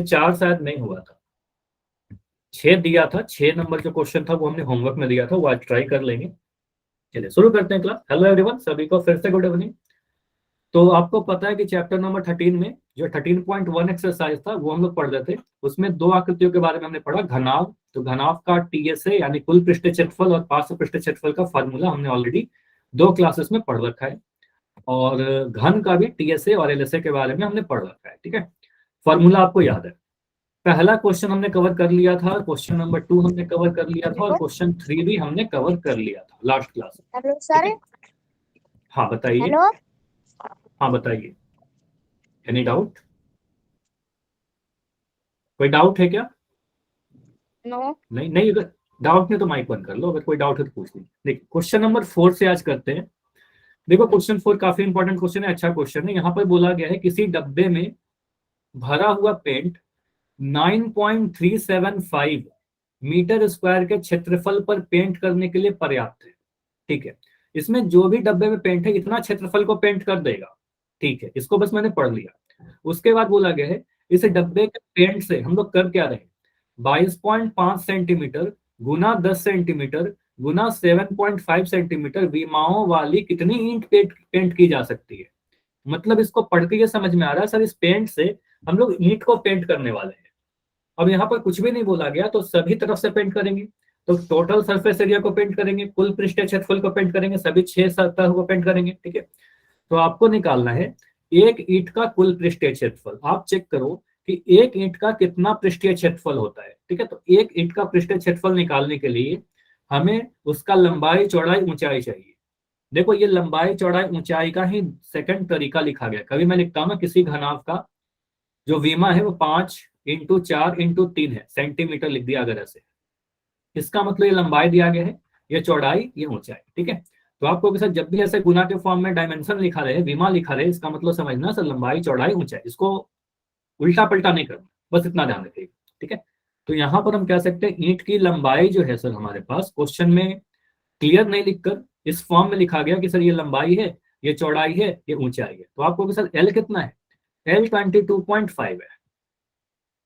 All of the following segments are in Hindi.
4 शायद नहीं हुआ था, 6 दिया था, 6 नंबर जो क्वेश्चन था वो हमने होमवर्क में दिया था, वो आज ट्राई कर लेंगे। चलिए शुरू करते हैं क्लास। हेलो एवरीवन, सभी को फिर से गुड इवनिंग। तो आपको पता है कि चैप्टर नंबर 13 में जो 13.1 एक्सरसाइज था वो हम लोग पढ़ रहे थे। उसमें दो आकृतियों के बारे में हमने पढ़ा, घनाभ, तो घनाभ का टीएसए यानी कुल पृष्ठीय क्षेत्रफल और पार्श्व पृष्ठीय क्षेत्रफल का फॉर्मूला हमने ऑलरेडी 2 क्लासेस में पढ़ रखा है, और घन का भी टीएसए और एलएसए के बारे में हमने पढ़ रखा है। ठीक है, फॉर्मूला आपको याद है। पहला क्वेश्चन हमने कवर कर लिया था, क्वेश्चन नंबर 2 हमने कवर कर लिया था, और क्वेश्चन 3 भी हमने कवर कर लिया था लास्ट क्लास में। Hello sir. हाँ बताइए। हेलो। हाँ बताइए, एनी डाउट? कोई डाउट है क्या? नो। नहीं नहीं, अगर डाउट नहीं तो माइक बंद कर लो, अगर कोई डाउट है तो पूछ लीजिए। देखिए क्वेश्चन नंबर 4 से आज करते हैं। देखो क्वेश्चन 4 काफी इंपॉर्टेंट क्वेश्चन है, अच्छा क्वेश्चन है। यहाँ पर बोला गया है किसी डब्बे में भरा हुआ पेंट 9.375 मीटर स्क्वायर के क्षेत्रफल पर पेंट करने के लिए पर्याप्त है। ठीक है, इसमें जो भी डब्बे में पेंट है इतना क्षेत्रफल को पेंट कर देगा। ठीक है, इसको बस मैंने पढ़ लिया। उसके बाद बोला गया है इस डब्बे के पेंट से हम लोग कर क्या रहे, 22.5 सेंटीमीटर गुना 10 सेंटीमीटर गुना 7.5 सेंटीमीटर विमाओं वाली कितनी ईंट पेंट की जा सकती है। मतलब इसको पढ़ के ये समझ में आ रहा है सर, इस पेंट से हम लोग ईंट को पेंट करने वाले हैं। अब यहाँ पर कुछ भी नहीं बोला गया, तो सभी तरफ से पेंट करेंगे, तो टोटल सरफेस एरिया को पेंट करेंगे, कुल पृष्ठीय क्षेत्रफल को पेंट करेंगे, सभी 6 सतह को पेंट करेंगे। ठीक है, तो आपको निकालना है एक ईंट का कुल पृष्ठीय क्षेत्रफल। आप चेक करो कि एक ईंट का कितना पृष्ठीय क्षेत्रफल होता है। ठीक है, तो एक ईंट का पृष्ठीय क्षेत्रफल निकालने के लिए हमें उसका लंबाई चौड़ाई ऊंचाई चाहिए। देखो ये लंबाई चौड़ाई ऊंचाई का ही सेकंड तरीका लिखा गया। कभी मैं लिखता हूँ ना, किसी घनाभ का जो विमा है वो 5x4x3 है, सेंटीमीटर लिख दिया अगर ऐसे, इसका मतलब ये लंबाई दिया गया है, ये चौड़ाई, ये ऊंचाई। ठीक है, तो आपको के साथ जब भी ऐसे गुना के फॉर्म में डायमेंशन लिखा रहे, विमा लिखा रहे, इसका मतलब समझना सर लंबाई चौड़ाई ऊंचाई, इसको उल्टा पलटा नहीं करना, बस इतना ध्यान रखिएगा। ठीक है, तो यहाँ पर हम कह सकते हैं ईंट की लंबाई जो है सर हमारे पास क्वेश्चन में क्लियर नहीं लिखकर इस फॉर्म में लिखा गया कि सर ये लंबाई है, ये चौड़ाई है, ये ऊंचाई है। तो आपको सर एल कितना है, एल 22.5 है।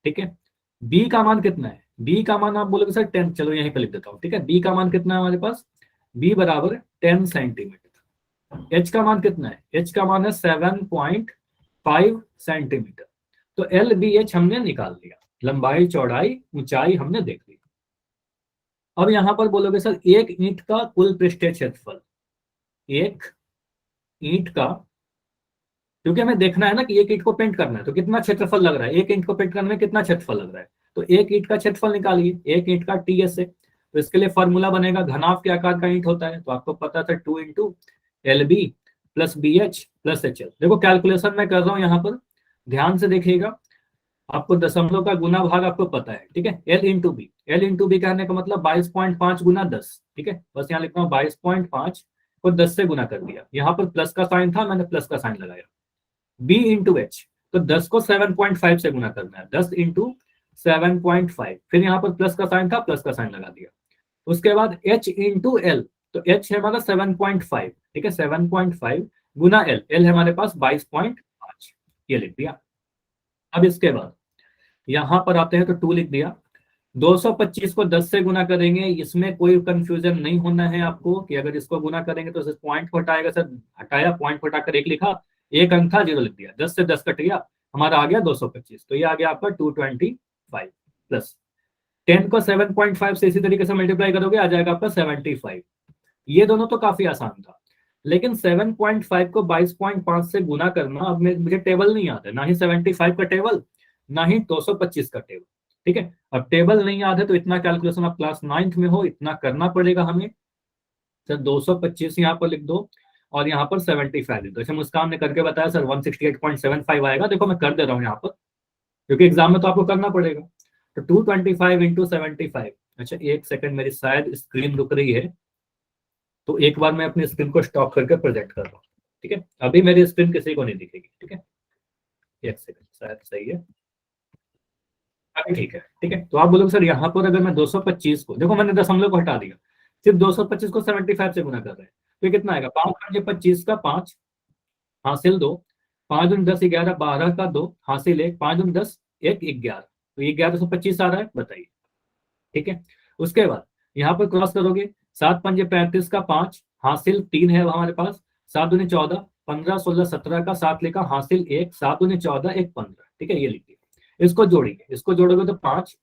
ठीक है, बी का मान कितना है, बी का मान आप बोलोगे सर 10, चलो यहीं पे लिख देता हूँ। ठीक है, बी का मान कितना है हमारे पास, बी बराबर 10 सेंटीमीटर। एच का मान कितना है, एच का मान है 7.5 सेंटीमीटर। तो एल बी एच हमने निकाल लिया, लंबाई चौड़ाई ऊंचाई हमने देख ली। अब यहां पर बोलोगे सर एक ईंट का कुल पृष्ठीय क्षेत्रफल, एक ईंट का, क्योंकि हमें देखना है ना कि एक ईंट को पेंट करना है तो कितना क्षेत्रफल लग रहा है, एक ईंट को पेंट करने में कितना क्षेत्रफल लग रहा है। तो एक ईंट का क्षेत्रफल निकालिए, एक ईंट का टीएस है, तो इसके लिए फॉर्मूला बनेगा, घनाभ के आकार का ईंट होता है, तो आपको पता था 2 into L B plus B H plus H L. देखो कैलकुलेशन मैं कर रहा हूँ यहाँ पर, ध्यान से देखिएगा। आपको दशमलव का गुना भाग आपको पता है। ठीक है, L into B, L into B कहने का मतलब 22.5 गुना 10। ठीक है, बस यहाँ लिख रहा हूँ 22.5 को 10 से गुना कर दिया, यहाँ पर प्लस का साइन था, मैंने प्लस का साइन लगाया। बी इंटू एच, तो 10 को 7.5 से गुना करना है, 10 इंटू 7.5, फिर यहाँ पर प्लस का साइन था, प्लस का साइन लगा दिया। उसके बाद एच इंटू एल, तो एच है हमारा 7.5। ठीक है, 7.5 गुना एल, एल है हमारे पास 22.5, ये लिख दिया। अब इसके बाद यहां पर आते हैं तो 2 लिख दिया। 225 को 10 से गुना करेंगे, इसमें कोई कंफ्यूजन नहीं होना है आपको कि अगर इसको गुना करेंगे तो पॉइंट को हटाएगा सर, हटाया पॉइंट को हटाकर एक लिखा, एक अंक था 0 लिख दिया, 10 से 10 कट गया, हमारा आ गया 225, तो ये आ गया आपका 225 प्लस 10 को 7.5 से इसी तरीके से मल्टीप्लाई करोगे, आ जाएगा आपका 75। ये दोनों तो काफी आसान था, लेकिन 7.5 को 22.5 से गुना करना, अब मुझे टेबल नहीं याद है, ना ही 75 का टेबल, ना ही 225 का टेबल। ठीक है, अब टेबल नहीं याद है तो इतना कैलकुलेशन आप क्लास 9th में हो, इतना करना पड़ेगा हमें। सर 225 यहाँ पर लिख दो और यहाँ पर 75 लिख दो। अच्छा मुस्कान ने करके बताया सर 168.75 आएगा, देखो मैं कर दे रहा हूँ यहाँ पर, क्योंकि एग्जाम में तो आपको करना पड़ेगा। तो 225 इंटू 75। अच्छा एक सेकंड, मेरी शायद स्क्रीन रुक रही है, तो एक बार मैं अपनी स्क्रीन को स्टॉप करके प्रोजेक्ट कर रहा हूँ। ठीक है, अभी मेरी स्क्रीन किसी को नहीं दिखेगी। ठीक है, एक सेकंड, शायद सही है, अभी ठीक है। ठीक है, तो आप बोलोगे सर यहाँ पर अगर मैं 225 को, देखो मैंने दशमलव को हटा दिया, सिर्फ 225 को 75 से गुना कर रहे हैं, तो ये कितना आएगा, 5×25 का 5 हासिल 2, 5×10 11 12 का 2 हासिल 1, 5×10 एक 11, तो 1125 आ रहा है, बताइए। ठीक है, उसके बाद यहाँ पर क्रॉस करोगे, 7 पंजे 35 का 5 हासिल 3 है हमारे पास, 7 दूनी 14, 15 16 17 का 7 लेकर हासिल 1, 7 दूनी 14 1 15। ठीक है, ये लिखिए। इसको जोड़िए, इसको जोड़ोगे तो 5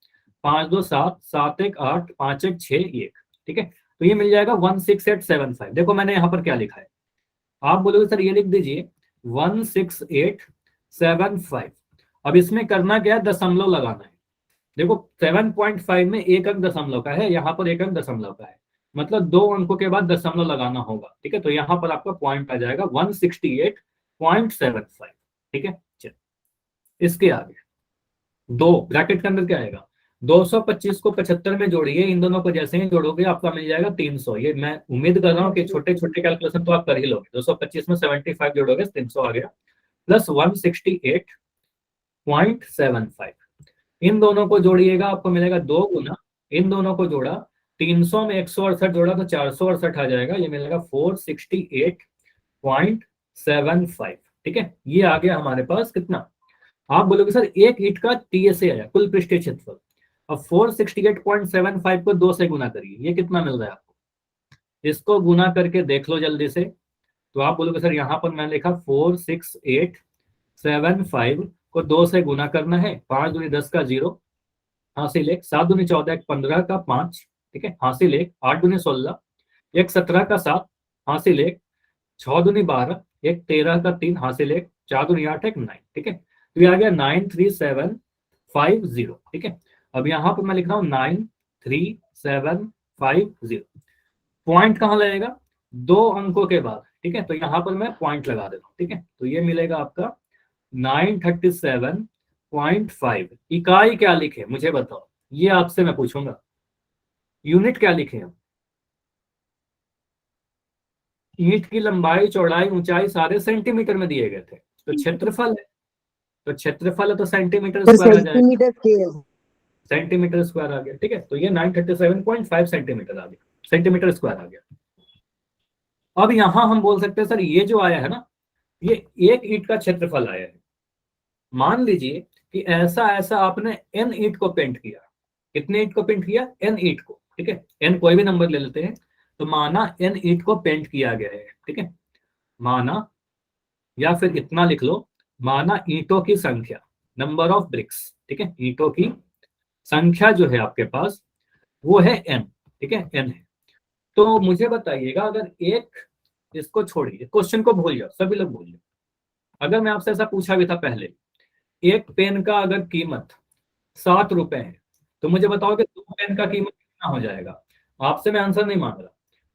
5 2 7 7 1 8 5 1 6 1। ठीक है, तो ये मिल जाएगा 16875। देखो मैंने यहाँ पर क्या लिखा है, आप बोलोगे सर ये लिख दीजिए 16875। अब इसमें करना क्या है, दशमलव लगाना है। देखो 7.5 में एक अंक दशमलव का है, यहाँ पर एक अंक दशमलव का है, मतलब 2 अंकों के बाद दशमलव लगाना होगा। ठीक है, तो यहाँ पर आपका पॉइंट आ जाएगा 168.75। ठीक है, चलो इसके आगे दो ब्रैकेट के अंदर क्या आएगा, 225 को 75 में जोड़िए, इन दोनों को जैसे ही जोड़ोगे आपका मिल जाएगा 300। ये मैं उम्मीद कर रहा हूँ कि छोटे छोटे कैलकुलेशन तो आप कर ही लोगे। 225 में 75 जोड़ोगे 300 आ गया, प्लस 168.75। इन दोनों को जोड़िएगा, आपको मिलेगा 2 गुना, इन दोनों को जोड़ा 300 में 168 जोड़ा तो 468 आ जाएगा, ये मिलेगा 468.75। ठीक है, ये आ गया हमारे पास कितना। आप बोलोगे सर एक ईंट का टीएसए आया, कुल पृष्ठीय क्षेत्रफल। अब 468.75 को 2 से गुना करिए, ये कितना मिल रहा है आपको, इसको गुना करके देख लो जल्दी से। तो आप बोलोगे सर यहाँ पर मैंने लिखा 46875 को 2 से गुना करना है, 5 दूनी 10 का 0 हासिल 1, 7 दूनी 14 1 15 का 5। ठीक है, हासिल 1, 8 दूनी 16 1 17 का 7 हासिल 1, 6 दूनी 12 1 13 का 3 हासिल 1, 4 दूनी 8 1 9। ठीक है, तो ये आ गया 93750। ठीक है, अब यहाँ पर मैं लिख रहा हूँ 93750। पॉइंट कहाँ लगेगा, 2 अंकों के बाद। ठीक है, तो यहाँ पर मैं पॉइंट लगा देता हूँ। ठीक है, तो ये मिलेगा आपका 937.5। इकाई क्या लिखे मुझे बताओ, ये आपसे मैं पूछूंगा। यूनिट क्या लिखे हम, ईंट की लंबाई चौड़ाई ऊंचाई सारे सेंटीमीटर में दिए गए थे, तो क्षेत्रफल है, तो क्षेत्रफल है तो सेंटीमीटर स्क्वायर आ जाएगा, सेंटीमीटर स्केल, सेंटीमीटर स्क्वायर आ गया। ठीक है, तो ये 937.5 सेंटीमीटर आ गया, सेंटीमीटर स्क्वायर आ गया। अब यहां हम बोल सकते हैं सर ये जो आया है ना, ये एक ईंट का क्षेत्रफल आया है। मान लीजिए कि ऐसा ऐसा आपने एन ईंट को पेंट किया, कितने ईंट को पेंट किया, एन ईंट को। ठीक है, एन कोई भी नंबर ले लेते हैं, तो माना एन ईंट को पेंट किया गया है। ठीक है, माना, या फिर इतना लिख लो, माना ईंटों की संख्या, नंबर ऑफ ब्रिक्स। ठीक है, ईंटों की संख्या जो है आपके पास वो है एन। ठीक है, एन है। तो मुझे बताइएगा, अगर एक, इसको छोड़िए, क्वेश्चन को भूल जाओ, सभी लोग भूल जाओ। अगर मैं आपसे ऐसा पूछा भी था पहले, एक पेन का अगर कीमत 7 रुपए है, तो मुझे बताओ कि 2 पेन का कीमत कितना हो जाएगा। आपसे मैं आंसर नहीं मांग रहा,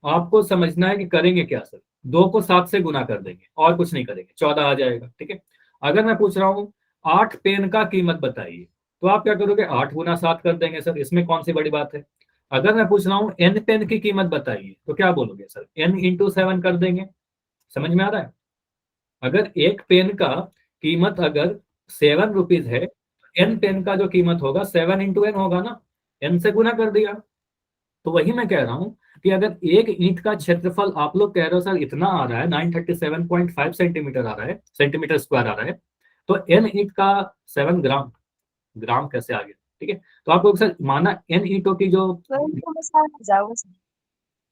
आपको समझना है कि करेंगे क्या सर। 2 को 7 से गुना कर देंगे और कुछ नहीं करेंगे, 14 आ जाएगा। ठीक है, अगर मैं पूछ रहा हूँ 8 पेन का कीमत बताइए, तो आप क्या करोगे, 8 गुना 7 कर देंगे सर, इसमें कौन सी बड़ी बात है। अगर मैं पूछ रहा हूँ एन पेन की कीमत बताइए, तो क्या बोलोगे सर, n इंटू 7 कर देंगे। समझ में आ रहा है, अगर एक पेन का कीमत अगर 7 रुपीज है, एन पेन का जो कीमत होगा 7 इंटू एन होगा ना, एन से गुना कर दिया। तो वही मैं कह रहा हूं कि अगर एक ईंट का क्षेत्रफल आप लोग कह रहे हो सर इतना आ रहा है, 937.5 सेंटीमीटर आ रहा है, सेंटीमीटर स्क्वायर आ रहा है, तो एन ईंट का 7 ग्राम, ग्राम कैसे आ गया। ठीक है, तो आप लोग सर माना एन ईंटों की जो,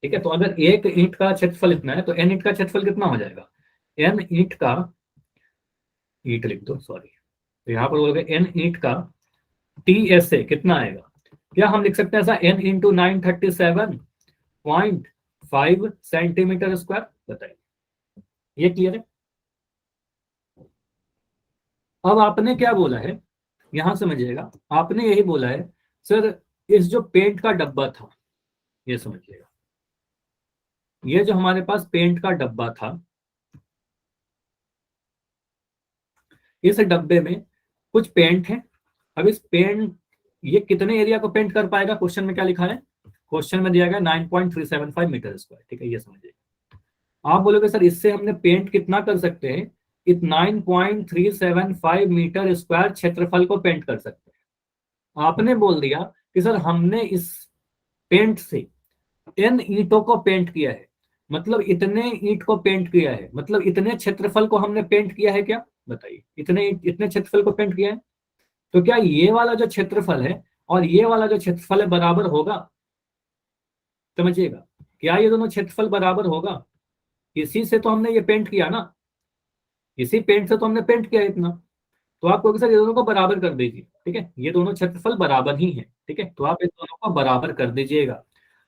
ठीक है, तो अगर एक ईंट का क्षेत्रफल इतना है, तो एन ईंट का क्षेत्रफल कितना हो जाएगा, एन ईंट का, ईंट लिख दो सॉरी, तो यहाँ पर बोलोगे एन ईंट का टी एस ए कितना आएगा। क्या हम लिख सकते हैं ऐसा, एन इंटू 937.5 सेंटीमीटर स्क्वायर। बताइए, ये क्लियर है। अब आपने क्या बोला है, यहां समझिएगा, आपने यही बोला है सर, इस जो पेंट का डब्बा था, ये समझिएगा, ये जो हमारे पास पेंट का डब्बा था, इस डब्बे में कुछ पेंट है। अब इस पेंट, ये कितने एरिया को पेंट कर पाएगा, क्वेश्चन में क्या लिखा है, क्वेश्चन में दिया गया 9.375 मीटर स्क्वायर। ठीक है, ये समझिए। आप बोलोगे सर इससे हमने पेंट कितना कर सकते हैं, इस 9.375 मीटर स्क्वायर क्षेत्रफल को पेंट कर सकते हैं। आपने बोल दिया कि सर हमने इस पेंट से एन ईंटों को पेंट किया है, मतलब इतने ईंट को पेंट किया है, मतलब इतने क्षेत्रफल को हमने पेंट किया है। क्या बताइए, इतने क्षेत्रफल को पेंट किया है। तो क्या ये वाला जो क्षेत्रफल है और ये वाला जो क्षेत्रफल है बराबर होगा? समझिएगा, क्या ये दोनों क्षेत्रफल बराबर होगा? इसी से तो हमने ये पेंट किया ना, इसी पेंट से तो हमने पेंट किया इतना। तो आप कहोगे सर ये दोनों को बराबर कर दीजिए, ठीक है, ये दोनों क्षेत्रफल बराबर ही है, ठीक है, तो आप इन दोनों को बराबर कर दीजिएगा।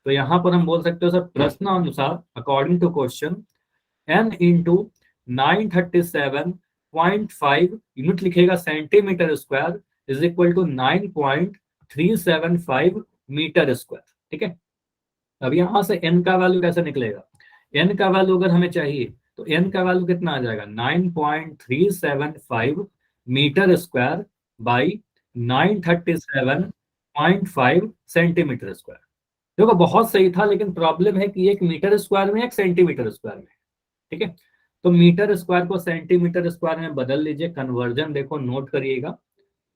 तो यहाँ पर हम बोल सकते हो सर प्रश्नानुसार according to question n into 937.5 unit लिखेगा centimetre square is equal to 9.375 metre square, ठीक है। अब यहां से n का वैल्यू कैसे निकलेगा? n का वैल्यू अगर हमें चाहिए तो n का वैल्यू कितना आ जाएगा? 9.375 metre square by 937.5 centimetre square. देखो बहुत सही था, लेकिन प्रॉब्लम है कि एक मीटर स्क्वायर में एक सेंटीमीटर स्क्वायर में, ठीक है। तो मीटर स्क्वायर को सेंटीमीटर स्क्वायर में बदल लीजिए, कन्वर्जन देखो नोट करिएगा।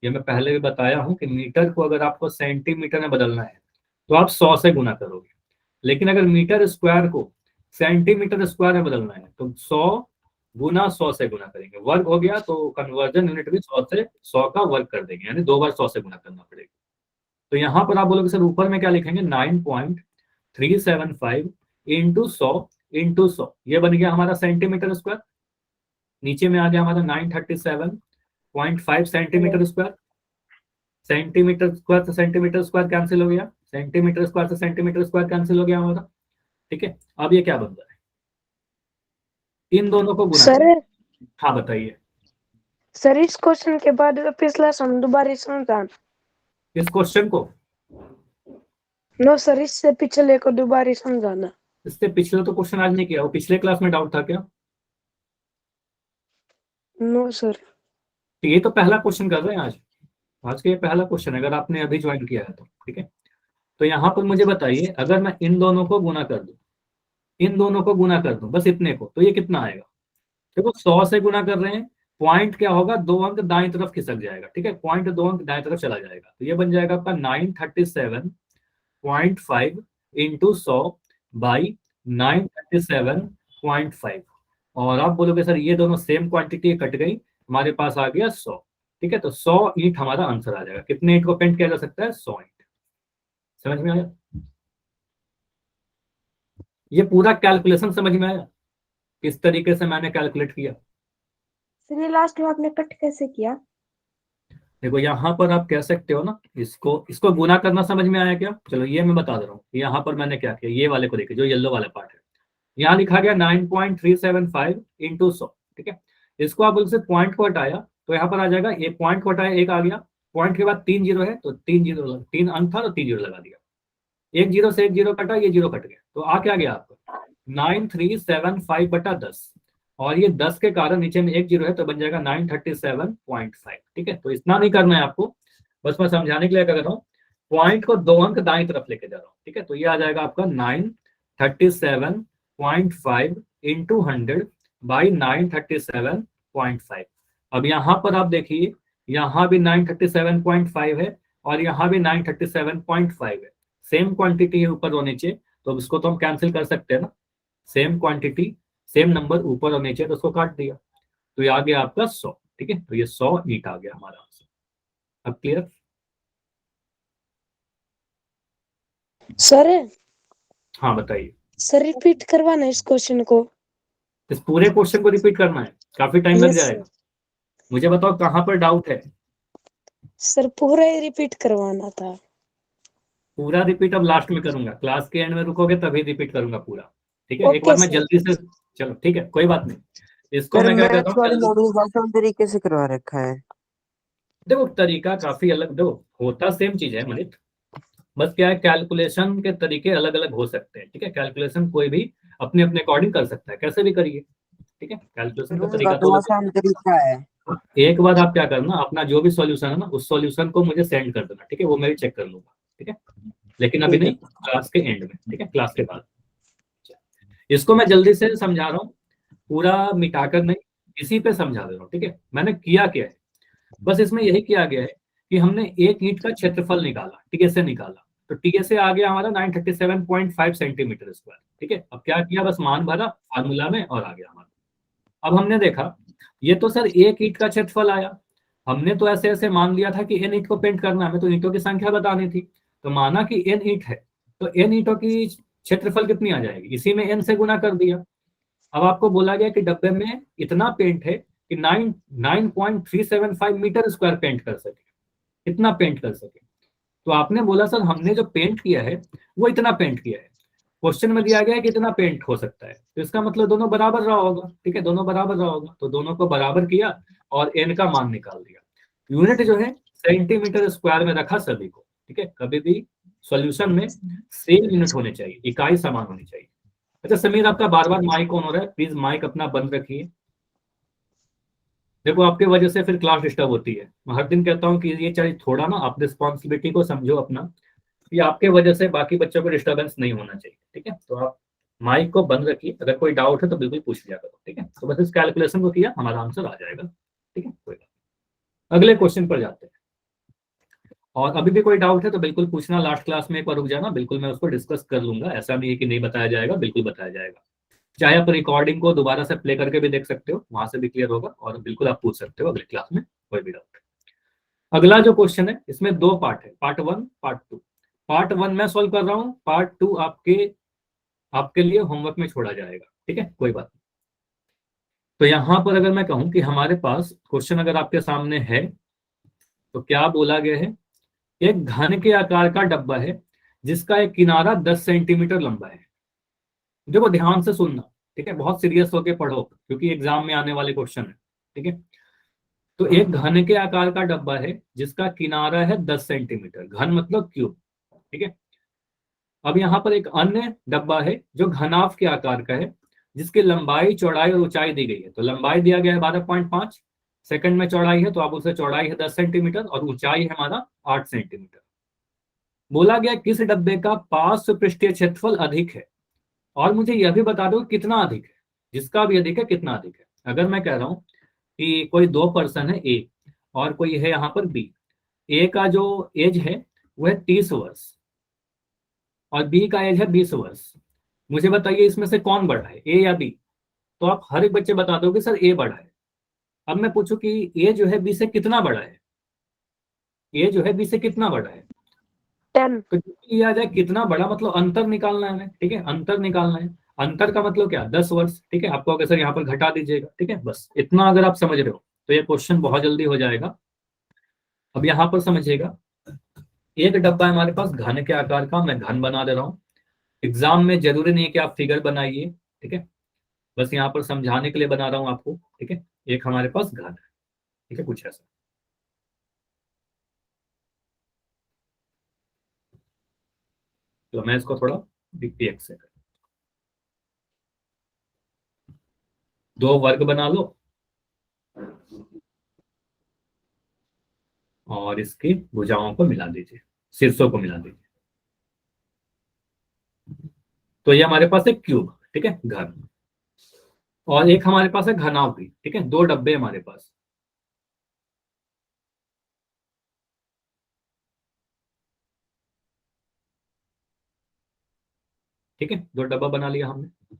ये मैं पहले भी बताया हूं कि मीटर को अगर आपको सेंटीमीटर में बदलना है तो आप 100 से गुना करोगे, लेकिन अगर मीटर स्क्वायर को सेंटीमीटर स्क्वायर में बदलना है तो 100 गुना 100 से गुना करेंगे, वर्ग हो गया तो कन्वर्जन यूनिट भी 100 से 100 का वर्ग कर देंगे, यानी 2 बार 100 से गुना करना पड़ेगा। तो यहाँ पर आप बोलोगे सर ऊपर में क्या लिखेंगे? 9.375 इंटू 100, ये बन गया हमारा सेंटीमीटर स्क्वायर। नीचे में आ गया हमारा 937.5 सेंटीमीटर स्क्वायर। सेंटीमीटर स्क्वायर से सेंटीमीटर स्क्वायर कैंसिल हो गया, सेंटीमीटर स्क्वायर से सेंटीमीटर स्क्वायर कैंसिल हो गया हमारा, ठीक है। अब ये क्या बन रहा है? इन दोनों को गुना सर करें। हाँ बताइए। सर इस क्वेश्चन के बाद पिछला सम दोबारा समझाना। इस क्वेश्चन को? नो सर, इससे पिछले को दोबारा समझाना। इससे पिछले तो क्वेश्चन आज नहीं किया, वो पिछले क्लास में डाउट था क्या? No sir. तो ये तो पहला क्वेश्चन कर रहे हैं आज, आज का ये पहला क्वेश्चन है अगर आपने अभी ज्वाइन किया है तो, ठीक है। तो यहाँ पर मुझे बताइए अगर मैं इन दोनों को गुना कर दूं, इन दोनों को गुना कर दूं बस इतने को, तो ये कितना आएगा? देखो 100 से गुना कर रहे हैं, पॉइंट क्या होगा? 2 अंक दाएं तरफ खिसक जाएगा, ठीक है, पॉइंट 2 अंक दाएं तरफ चला जाएगा, तो ये बन जाएगा आपका 937.5 इंटू 100 बाई 937.5। और आप बोलोगे सर ये दोनों सेम क्वांटिटी कट गई, हमारे पास आ गया 100, ठीक है। तो 100 ईंट हमारा आंसर आ जाएगा। कितने ईंट को पेंट किया जा सकता है? 100 ईंट। समझ में आया? ये पूरा कैलकुलेशन समझ में आया किस तरीके से मैंने कैलकुलेट किया? सर ये लास्ट में आपने कट कैसे किया? देखो यहाँ पर आप कह सकते हो ना, इसको इसको गुना करना समझ में आया क्या? चलो ये मैं बता दे रहा हूँ। यहाँ पर मैंने क्या किया, ये वाले को देखिए जो येलो वाला पार्ट है, यहाँ लिखा गया 9.375 इंटू 100, ठीक है। इसको आप बोलते पॉइंट को हटाया तो यहाँ पर आ जाएगा, एक पॉइंट को हटाया एक आ गया, पॉइंट के बाद 3 जीरो है तो 3 जीरो, 3 अंक था तो 3 जीरो लगा दिया, एक जीरो से एक जीरो कटा, ये जीरो कट गया, तो आ क्या गया आपका 9375/10, और ये 10 के कारण नीचे में एक जीरो है तो बन जाएगा 937.5, ठीक है। तो इतना नहीं करना है आपको, बस मैं समझाने के लिए क्या कर रहा हूँ, पॉइंट को 2 अंक दाएं तरफ लेके जा रहा हूँ, ठीक है। तो ये आ जाएगा आपका 937.5 इंटू 100 बाई 937.5। अब यहाँ पर आप देखिए, यहाँ भी 937.5 है और यहाँ भी 937.5 है, सेम क्वांटिटी है ऊपर और नीचे, तो इसको तो हम कैंसिल कर सकते हैं ना, सेम क्वांटिटी सेम नंबर ऊपर और नीचे, तो उसको काट दिया, तो ये आ गया आपका 100, ठीक है। तो ये 100 ईंट आ गया हमारा आंसर। अब क्लियर? सर हाँ बताइए। सर रिपीट करवाना इस क्वेश्चन को। इस पूरे क्वेश्चन को रिपीट करना है, काफी टाइम लग यस जाएगा। मुझे बताओ कहाँ पर डाउट है? सर, पूरा ही रिपीट करवाना था। पूरा रिपीट अब लास्ट में करूंगा, क्लास के एंड में रुकोगे तभी रिपीट करूंगा पूरा, ठीक है। एक ओके बार मैं सर। जल्दी से, चलो ठीक है कोई बात नहीं, इसको सर मैं क्या मैथ्स कहता वाली हूँ, मॉड्यूल आसान तरीके से करवा रखा है। देखो तरीका काफी अलग, देखो होता सेम चीज है मनित, बस क्या है कैलकुलेशन के तरीके अलग अलग हो सकते हैं, ठीक है। कैलकुलेशन कोई भी अपने अपने अकॉर्डिंग कर सकता है, कैसे भी करिए, ठीक है। कैलकुलेशन का रूल का तरीका तो तो आसान तरीका है। एक बार आप क्या करना, अपना जो भी सॉल्यूशन है ना उस सॉल्यूशन को मुझे सेंड कर देना, ठीक है, वो मैं भी चेक कर लूंगा, ठीक है, लेकिन अभी ठीक है। नहीं, क्लास के एंड में, ठीक है, क्लास के बाद। इसको मैं जल्दी से समझा रहा हूँ, पूरा मिटाकर नहीं, इसी पे समझा दे रहा हूँ, ठीक है। मैंने किया क्या है, बस इसमें यही किया गया है कि हमने एक ईंट का क्षेत्रफल निकाला, टीए से निकाला, तो टीए से आ गया हमारा 937.5 सेंटीमीटर स्क्वायर, ठीक है। अब क्या किया, बस मान भरा फार्मूला में और आ गया हमारा। अब हमने देखा ये तो सर एक ईंट का क्षेत्रफल आया, हमने तो ऐसे ऐसे मान लिया था कि n ईंट को पेंट करना है, हमें तो ईंटों की संख्या बतानी थी। तो माना कि n ईंट है, तो n ईंटों की क्षेत्रफल कितनी आ जाएगी, इसी में n से गुना कर दिया। अब आपको बोला गया कि डब्बे में इतना पेंट है कि 9.375 मीटर स्क्वायर पेंट कर सके, इतना पेंट कर सके। तो आपने बोला सर हमने जो पेंट किया है वो इतना पेंट किया है, क्वेश्चन में दिया गया है कि इतना पेंट हो सकता है, तो इसका मतलब दोनों बराबर रहा होगा। ठीक है, दोनों बराबर रहा होगा, तो दोनों को बराबर किया और n का मान निकाल दिया। यूनिट जो है सेंटीमीटर स्क्वायर में रखा सभी को। ठीक है, कभी भी सॉल्यूशन में सेम यूनिट होने चाहिए, इकाई समान होनी चाहिए। अच्छा समीर, आपका बार बार माइक ऑन हो रहा है, प्लीज माइक अपना बंद रखिए। देखो आपके वजह से फिर क्लास डिस्टर्ब होती है। मैं हर दिन कहता हूँ कि ये चाहे थोड़ा ना आप रिस्पॉन्सिबिलिटी को समझो अपना, कि आपके वजह से बाकी बच्चों को डिस्टर्बेंस नहीं होना चाहिए। ठीक है, तो आप माइक को बंद रखिए, अगर कोई डाउट है तो बिल्कुल पूछ लिया करो। ठीक है, तो बस इस कैलकुलेशन को किया, हमारा आंसर आ जाएगा। ठीक है, कोई बात नहीं। अगले क्वेश्चन पर जाते हैं। और अभी भी कोई डाउट है तो बिल्कुल पूछना, लास्ट क्लास में एक बार रुक जाना, बिल्कुल मैं उसको डिस्कस कर लूंगा। ऐसा नहीं है कि नहीं बताया जाएगा, बिल्कुल बताया जाएगा। चाहे आप रिकॉर्डिंग को दोबारा से प्ले करके भी देख सकते हो, वहां से भी क्लियर होगा, और बिल्कुल आप पूछ सकते हो अगले क्लास में, कोई भी डाउट। अगला जो क्वेश्चन है इसमें दो पार्ट है, पार्ट 1 पार्ट 2। पार्ट 1 मैं सॉल्व कर रहा हूँ, पार्ट 2 आपके लिए होमवर्क में छोड़ा जाएगा। ठीक है, कोई बात नहीं। तो यहां पर अगर मैं कहूं कि हमारे पास क्वेश्चन अगर आपके सामने है, तो क्या बोला गया है, एक घन के आकार का डब्बा है जिसका एक किनारा 10 सेंटीमीटर लंबा है। देखो ध्यान से सुनना, ठीक है, बहुत सीरियस होके पढ़ो क्योंकि एग्जाम में आने वाले क्वेश्चन है। ठीक है, तो एक घन के आकार का डब्बा है जिसका किनारा है 10 सेंटीमीटर, घन मतलब क्यूब। ठीक है, अब यहाँ पर एक अन्य डब्बा है जो घनाभ के आकार का है, जिसकी लंबाई चौड़ाई और ऊंचाई दी गई है। तो लंबाई दिया गया है 12.5, सेकंड में चौड़ाई है, तो आप उसे चौड़ाई है 10 सेंटीमीटर और ऊंचाई है हमारा 8 सेंटीमीटर। बोला गया किस डब्बे का पार्श्व पृष्ठीय क्षेत्रफल अधिक है, और मुझे यह भी बता दो कितना अधिक है, जिसका भी अधिक है कितना अधिक है। अगर मैं कह रहा हूँ कि कोई दो पर्सन है ए और कोई है यहाँ पर बी, ए का जो एज है वो है 30 वर्ष और बी का एज है 20 वर्ष। मुझे बताइए इसमें से कौन बड़ा है, ए या बी? तो आप हर एक बच्चे बता दोगे सर ए बड़ा है। अब मैं पूछूं कि ए जो है बी से कितना बड़ा है, ए जो है बी से कितना बड़ा है? 10। तो ये आ जाए कितना बड़ा, मतलब अंतर निकालना है हमें। ठीक है, अंतर निकालना है, अंतर का मतलब क्या, 10 वर्ष। ठीक है, आपको अगर सर यहाँ पर घटा दीजिएगा। ठीक है, बस इतना अगर आप समझ रहे हो तो ये क्वेश्चन बहुत जल्दी हो जाएगा। अब यहाँ पर समझिएगा, एक डब्बा है हमारे पास घन के आकार का, मैं घन बना दे रहा हूँ। एग्जाम में जरूरी नहीं है कि आप फिगर बनाइए। ठीक है, बस यहाँ पर समझाने के लिए बना रहा हूँ आपको। ठीक है, एक हमारे पास घन है। ठीक है, कुछ ऐसा। तो मैं इसको थोड़ा एक से दो वर्ग बना लो और इसकी भुजाओं को मिला दीजिए, शीर्षों को मिला दीजिए। तो ये हमारे पास है क्यूब। ठीक है, घन, और एक हमारे पास है घनाभ भी। ठीक है, दो डब्बे हमारे पास। ठीक है, दो डब्बा बना लिया हमने।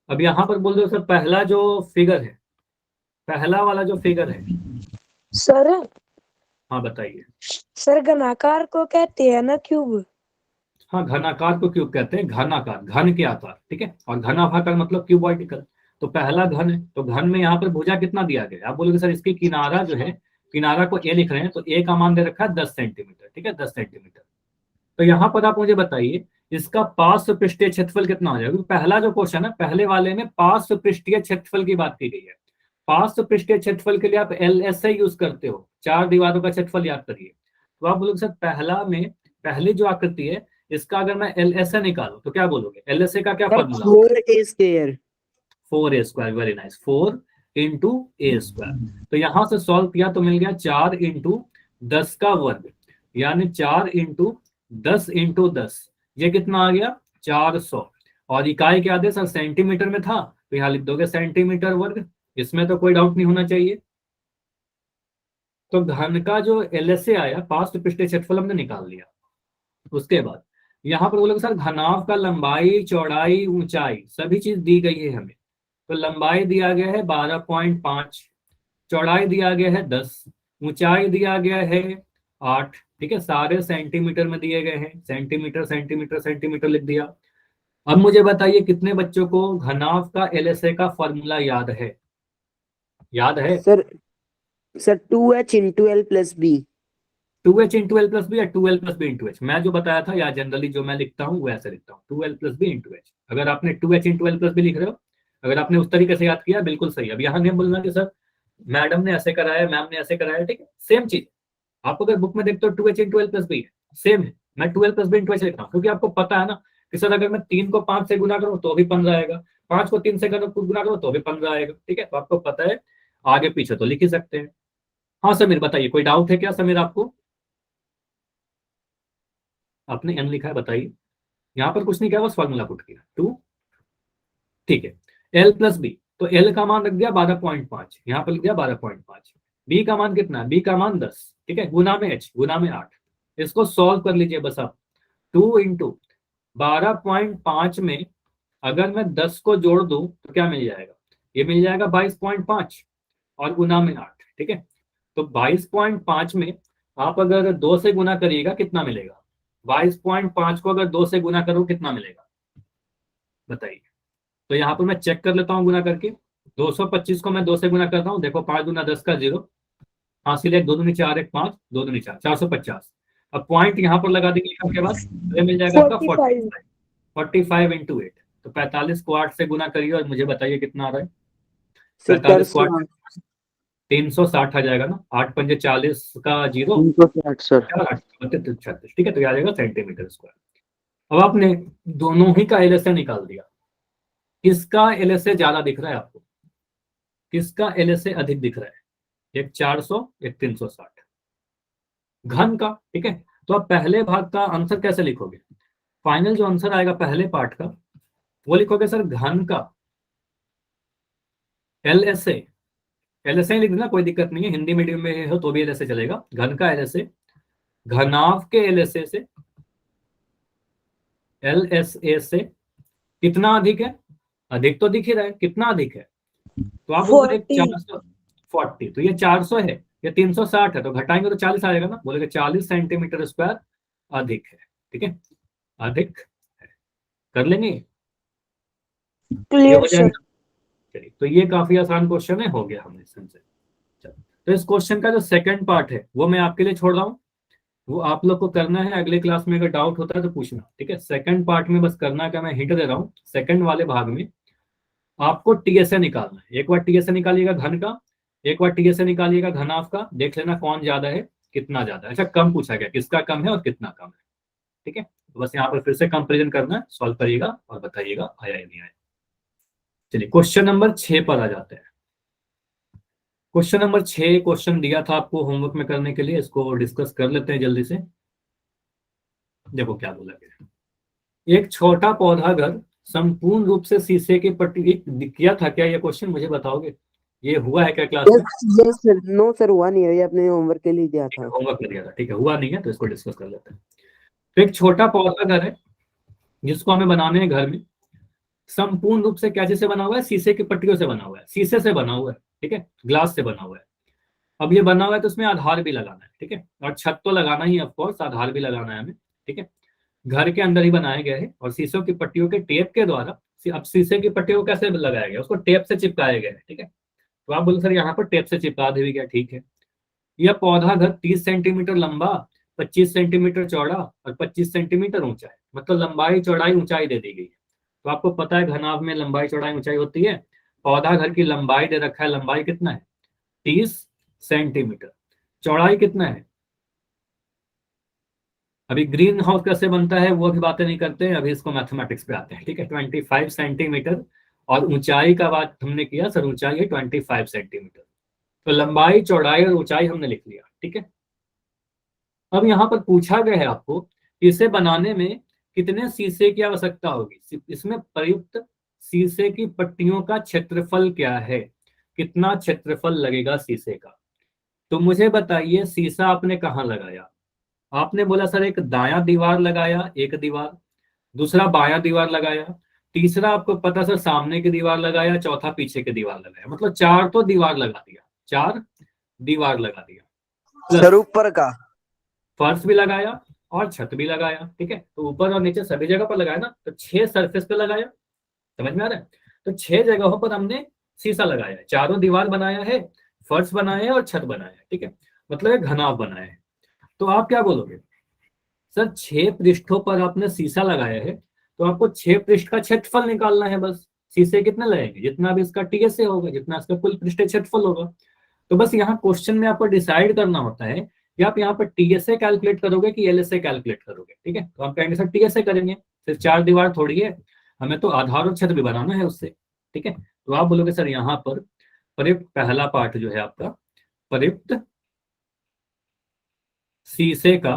अब यहां पर बोल दो सर पहला जो फिगर है, पहला वाला जो फिगर है, सर हाँ बताइए। सर घनाकार को कहते हैं ना क्यूब? हाँ, घनाकार को क्यूब कहते हैं, घनाकार घन के आकार। ठीक है, और घनाभाकार मतलब क्यूबॉइडिकल। तो पहला घन है, तो घन में यहाँ पर भुजा कितना दिया गया है? आप बोलोगे सर इसकी किनारा जो है, किनारा को ए लिख रहे हैं, तो ए का मान दे रखा है 10 सेंटीमीटर। ठीक है, 10 सेंटीमीटर। तो यहाँ पर आप मुझे बताइए इसका पार्श्व पृष्ठीय क्षेत्रफल कितना हो जाएगा, क्योंकि पहला जो क्वेश्चन है पहले वाले में पार्श्व पृष्ठीय क्षेत्रफल की बात की गई है। पार्श्व पृष्ठीय क्षेत्रफल के लिए आप एलएसए यूज करते हो, चार दीवारों का क्षेत्रफल याद करिए। तो आप बोलोगे सर पहला में पहली जो आकृति है इसका अगर मैं एलएसए निकालूं तो क्या बोलोगे, एलएसए का क्या formula? 4a²। 4a²। Very nice, 4 into a²। तो यहां से सॉल्व किया तो मिल गया 4 इंटू 10 का वर्ग, यानी 4 इंटू 10 इंटू 10, ये कितना आ गया 400। और इकाई क्या दे सर, सेंटीमीटर में था, तो यहाँ लिख दोगे सेंटीमीटर वर्ग, इसमें तो कोई डाउट नहीं होना चाहिए। तो घन का जो एलएसए आया, पार्श्व पृष्ठीय क्षेत्रफल हमने निकाल लिया। उसके बाद यहाँ पर बोलोगे सर घनाभ का लंबाई चौड़ाई ऊंचाई सभी चीज दी गई है हमें। तो लंबाई दिया गया है 12.5, चौड़ाई दिया गया है 10, ऊंचाई दिया गया है 8, ठीक है, सारे सेंटीमीटर में दिए गए हैं, सेंटीमीटर सेंटीमीटर सेंटीमीटर लिख दिया। अब मुझे बताइए कितने बच्चों को घनाभ का एलएसए का फॉर्मूला याद है? याद है? Sir sir 2h into L plus B. 2h into L plus B या 2l plus B into H? मैं जो बताया था या जनरली जो मैं लिखता हूँ वैसे लिखता हूँ, 2l plus B into H. अगर आपने 2h into L plus B लिख रहे हो, अगर आपने उस तरीके से याद किया, बिल्कुल सही। अब यहाँ नहीं बोलना कि सर मैडम ने ऐसे कराया, मैम ने ऐसे कराया, ठीक है, सेम चीज। आप अगर बुक में देखते हो 2h into L plus B है, सेम है। मैं 2l plus B into H लिख रहा हूँ क्योंकि आपको पता है ना कि सर अगर मैं 3 को 5 से गुना करूँ तो भी 15 आएगा, 5 को 3 से गुना करूँ तो भी 15 आएगा, ठीक है। तो आपको पता है, आगे पीछे तो लिख ही सकते हैं। हाँ समीर बताइए, कोई डाउट है क्या समीर आपको? आपने एन लिखा है, बताइए। यहाँ पर कुछ नहीं किया, बस फॉर्मूला पुट किया 2, ठीक है। एल प्लस बी, तो एल का मान रख दिया 12.5, यहाँ पर लिख दिया 12.5। बी का मान कितना है? बी का मान 10, ठीक है, गुना में एच, गुना में 8। इसको सॉल्व कर लीजिए बस आप। 2 इंटू 12.5 में अगर मैं 10 को जोड़ दूं तो क्या मिल जाएगा? ये मिल जाएगा 22.5 और गुना में 8, ठीक है। तो 22.5 में आप अगर 2 से गुना करिएगा कितना मिलेगा? 22.5 को अगर 2 से गुना करो कितना मिलेगा? बताइए। तो यहाँ पर मैं चेक कर लेता हूँ गुना करके। 225 को मैं 2 से गुना करता हूँ, देखो 5 गुना 10 का 0, हासिल है 2 दूनी 4 1 5, 2 दूनी 4, 450। अब पॉइंट यहाँ पर लगा देंगे लिखने के बाद, तो ये मिल जाएगा आपका 45। 45 इंटू 8। तो 45 को 8 से गुना करिए और मुझे बताइए कितना आ रहा है। सर 45 को 8 360 से 360 आ जाएगा ना, 8 पंजे 40 का 0, 360 सर। 36, ठीक है। तो ये आ जाएगा सेंटीमीटर स्क्वायर। अब आपने दोनों ही का एलएसए निकाल दिया। किसका एलएसए ज्यादा दिख रहा है आपको? किसका एलएसए अधिक दिख रहा है? एक 400, एक 360 घन का, ठीक है। तो आप पहले भाग का आंसर कैसे लिखोगे? फाइनल जो आंसर आएगा पहले पार्ट का, वो लिखोगे सर घन का एलएसए। एलएसए लिख देना, कोई दिक्कत नहीं है, हिंदी मीडियम में हो तो भी एलएसए चलेगा। घन का एलएसए घनाभ के एलएसए से, एलएसए से कितना अधिक है? अधिक तो दिख ही रहा है, कितना अधिक है? तो आप बोलोगे 40। 440, तो ये 400 है, ये 360 है, तो घटाएंगे तो 40 आ जाएगा ना, बोलेगे 40 सेंटीमीटर स्क्वायर अधिक है, ठीक है, अधिक है। कर लेंगे, ये क्लियर हो सर। जाएगा। चलिए, तो ये काफी आसान क्वेश्चन है, हो गया हमने इससे। चलो, तो इस क्वेश्चन का जो सेकंड पार्ट है वो मैं आपके लिए छोड़ रहा हूँ, वो आप लोग को करना है। अगले क्लास में अगर डाउट होता है तो पूछना, ठीक है। सेकंड पार्ट में बस करना क्या, मैं हिंट दे रहा हूँ, सेकंड वाले भाग में आपको टीएसए निकालना है। एक बार टीएसए निकालिएगा घन का, एक बार टीएसए निकालिएगा घनाभ का, देख लेना कौन ज्यादा है, कितना ज्यादा है। अच्छा, कम पूछा गया, किसका कम है और कितना कम है, ठीक है। तो बस यहाँ पर फिर से कंपेरिजन करना है, सॉल्व करिएगा और बताइएगा आया या नहीं आया। चलिए क्वेश्चन नंबर 6 पर आ जाते हैं। क्वेश्चन नंबर 6 क्वेश्चन दिया था आपको होमवर्क में करने के लिए, इसको डिस्कस कर लेते हैं जल्दी से। देखो क्या बोला गया। एक छोटा पौधा घर संपूर्ण रूप से शीशे की पट्टी, किया था क्या ये क्वेश्चन, मुझे बताओगे? ये हुआ है क्या क्लास में? यस सर, नो सर हुआ नहीं है, ये अपने होमवर्क के लिए दिया था। होमवर्क में दिया था, ठीक है, हुआ नहीं है तो इसको डिस्कस कर लेते हैं। तो एक छोटा पौधा घर है जिसको हमें बनाने हैं घर में, संपूर्ण रूप से क्या चीज से बना हुआ है? शीशे की पट्टियों से बना हुआ है, शीशे से बना हुआ है, ठीक है, ग्लास से बना हुआ है। अब ये बना हुआ है तो उसमें आधार भी लगाना है, ठीक है, और छत तो लगाना ही, ऑफकोर्स आधार भी लगाना है हमें, ठीक है। घर के अंदर ही बनाया गया है और शीशों की पट्टियों के टेप के द्वारा, अब शीशे की पट्टियों को कैसे लगाया गया? उसको टेप से चिपकाया गया है, ठीक है। तो आप बोले सर यहाँ पर टेप से चिपका दी गया, ठीक है। यह पौधा घर 30 सेंटीमीटर लंबा, 25 सेंटीमीटर चौड़ा और 25 सेंटीमीटर ऊंचा है, मतलब लंबाई चौड़ाई ऊंचाई दे दी गई है। तो आपको पता है घनाभ में लंबाई चौड़ाई ऊंचाई होती है। पौधा घर की लंबाई दे रखा है, लंबाई कितना है? 30 सेंटीमीटर। चौड़ाई कितना है? अभी ग्रीन हाउस कैसे बनता है वो भी बातें नहीं करते हैं, अभी इसको मैथमेटिक्स पे आते हैं, ठीक है। 25 सेंटीमीटर और ऊंचाई का बात हमने किया, सर ऊंचाई है 25 सेंटीमीटर। तो लंबाई चौड़ाई और ऊंचाई हमने लिख लिया, ठीक है। अब यहाँ पर पूछा गया है आपको कि इसे बनाने में कितने शीशे की आवश्यकता होगी, इसमें प्रयुक्त शीशे की पट्टियों का क्षेत्रफल क्या है, कितना क्षेत्रफल लगेगा शीशे का। तो मुझे बताइए शीशा आपने कहाँ लगाया? आपने बोला सर एक दायां दीवार लगाया, एक दीवार, दूसरा बायां दीवार लगाया, तीसरा आपको पता सर सामने की दीवार लगाया, चौथा पीछे की दीवार लगाया, मतलब 4 तो दीवार लगा दिया, 4 दीवार लगा दिया। प्लस सर ऊपर का। फर्श भी लगाया और छत भी लगाया, ठीक है। तो ऊपर और नीचे सभी जगह पर लगाया ना, तो 6 सरफेस पे लगाया। समझ में आ रहा है? तो 6 जगहों पर हमने शीशा लगाया है, चारों दीवार बनाया है, फर्श बनाया है और छत बनाया है, ठीक है। मतलब एक घनाभ बनाया है। तो आप क्या बोलोगे, सर 6 पृष्ठों पर आपने शीशा लगाया है, तो आपको 6 पृष्ठ का क्षेत्रफल निकालना है बस। शीशे कितने लगेंगे, जितना भी इसका टीएसए होगा, जितना इसका कुल पृष्ठ क्षेत्रफल होगा। तो बस यहाँ क्वेश्चन में आपको डिसाइड करना होता है कि आप यहाँ पर टीएसए कैलकुलेट करोगे कि एलएसए कैलकुलेट करोगे, ठीक है। तो हम कहेंगे सर टीएसए करेंगे, सिर्फ 4 दीवार थोड़ी है, हमें तो आधार और छत भी बनाना है उससे, ठीक है। तो आप बोलोगे सर यहाँ पर प्रयुक्त पहला पार्ट जो है आपका, प्रयुक्त शीशे का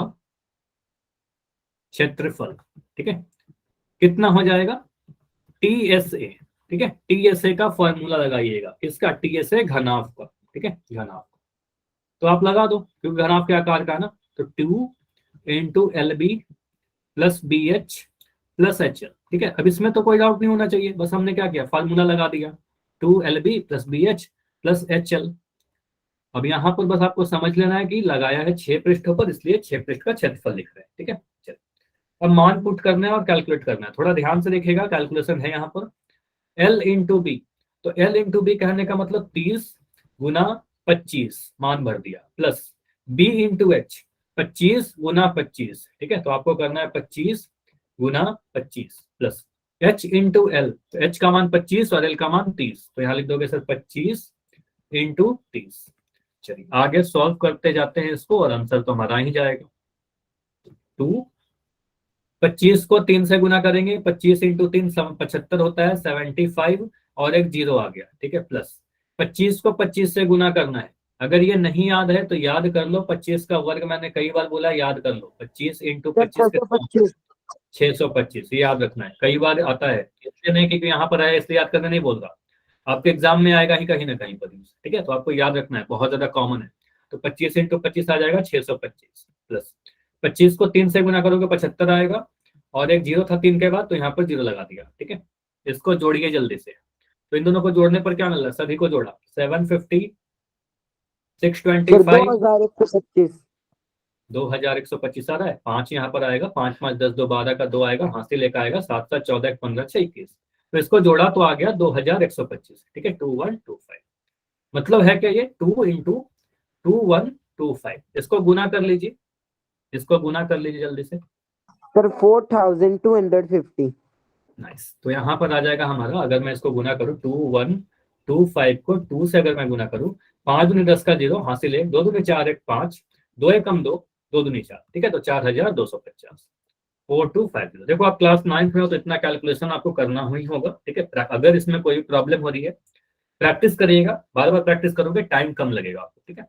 क्षेत्रफल, ठीक है, कितना हो जाएगा, टीएसए, ठीक है। टीएसए का फॉर्मूला लगाइएगा, किसका, टीएसए घनाभ का, ठीक है, घनाभ। तो आप लगा दो, क्योंकि घनाभ के आकार का है ना। तो 2 × LB plus BH plus HL, ठीक है। अब इसमें तो कोई डाउट नहीं होना चाहिए, बस हमने क्या किया, फार्मूला लगा दिया, 2LB plus BH plus HL। अब यहाँ पर बस आपको समझ लेना है कि लगाया है 6 पृष्ठों पर, इसलिए 6 पृष्ठ का क्षेत्रफल लिख रहे हैं, ठीक है। चलिए अब मान पुट करना है और कैलकुलेट करना है, थोड़ा ध्यान से देखिएगा, कैलकुलेशन है यहाँ पर। L इंटू बी, तो L इंटू बी कहने का मतलब 30 गुना 25 मान भर दिया, प्लस B इंटू एच, 25 गुना 25, ठीक है। तो आपको करना है 25 गुना 25 प्लस H इंटू एल, तो H का मान 25 और L का मान 30, तो यहाँ लिख दोगे सर 25 इंटू 30। चलिए आगे सॉल्व करते जाते हैं इसको, और आंसर तो हमारा ही जाएगा। 2, 25 को 3 से गुना करेंगे, 25 इंटू 3 75 होता है, 75, और एक जीरो आ गया, ठीक है, प्लस 25 को 25 से गुना करना है। अगर ये नहीं याद है तो याद कर लो, 25 का वर्ग मैंने कई बार बोला, याद कर लो, 25 इंटू सर 25 625। 625, ये याद रखना है, कई बार आता है, इसलिए नहीं कि यहाँ पर आया इसलिए याद करने नहीं बोल रहा, आपके एग्जाम में आएगा ही कहीं ना कहीं पर, ठीक है। तो आपको याद रखना है, बहुत ज्यादा कॉमन है। तो 25 इंटू 25 आ जाएगा 625, प्लस 25 को 3 से गुना करोगे 75 आएगा, और एक जीरो था 3 के बाद, तो यहाँ पर जीरो लगा दिया, ठीक है। इसको जोड़िए जल्दी से। तो इन दोनों को जोड़ने पर क्या मिल रहा है, सभी को जोड़ा, 750, सर 625, 2125। 2125 आ रहा है, 5 यहाँ पर आएगा, 5 5 10 2 12 का 2 आएगा, हासिल एक आएगा, 7 7 14 1 15 6 21। तो इसको जोड़ा तो आ गया 2125, ठीक है, 2125। मतलब है कि ये 2 इंटू 2125, इसको गुना कर लीजिए, इसको गुना कर लीजिए जल्दी से। सर 4250। नाइस, तो यहाँ पर आ जाएगा हमारा, अगर मैं इसको गुना करूँ 2125 को 2 से अगर मैं गुना करूँ, 5 दूनी 10 का जीरो, हासिल 1, 2 दूनी 4 1 5, 2 1 कम 2, 2 दूनी 4, ठीक है। तो 4250, 4250। देखो आप क्लास 9th में हो तो इतना कैलकुलेशन आपको करना ही होगा, ठीक है। अगर इसमें कोई प्रॉब्लम हो रही है, प्रैक्टिस करिएगा, बार बार प्रैक्टिस करोगे, टाइम कम लगेगा आपको, ठीक है।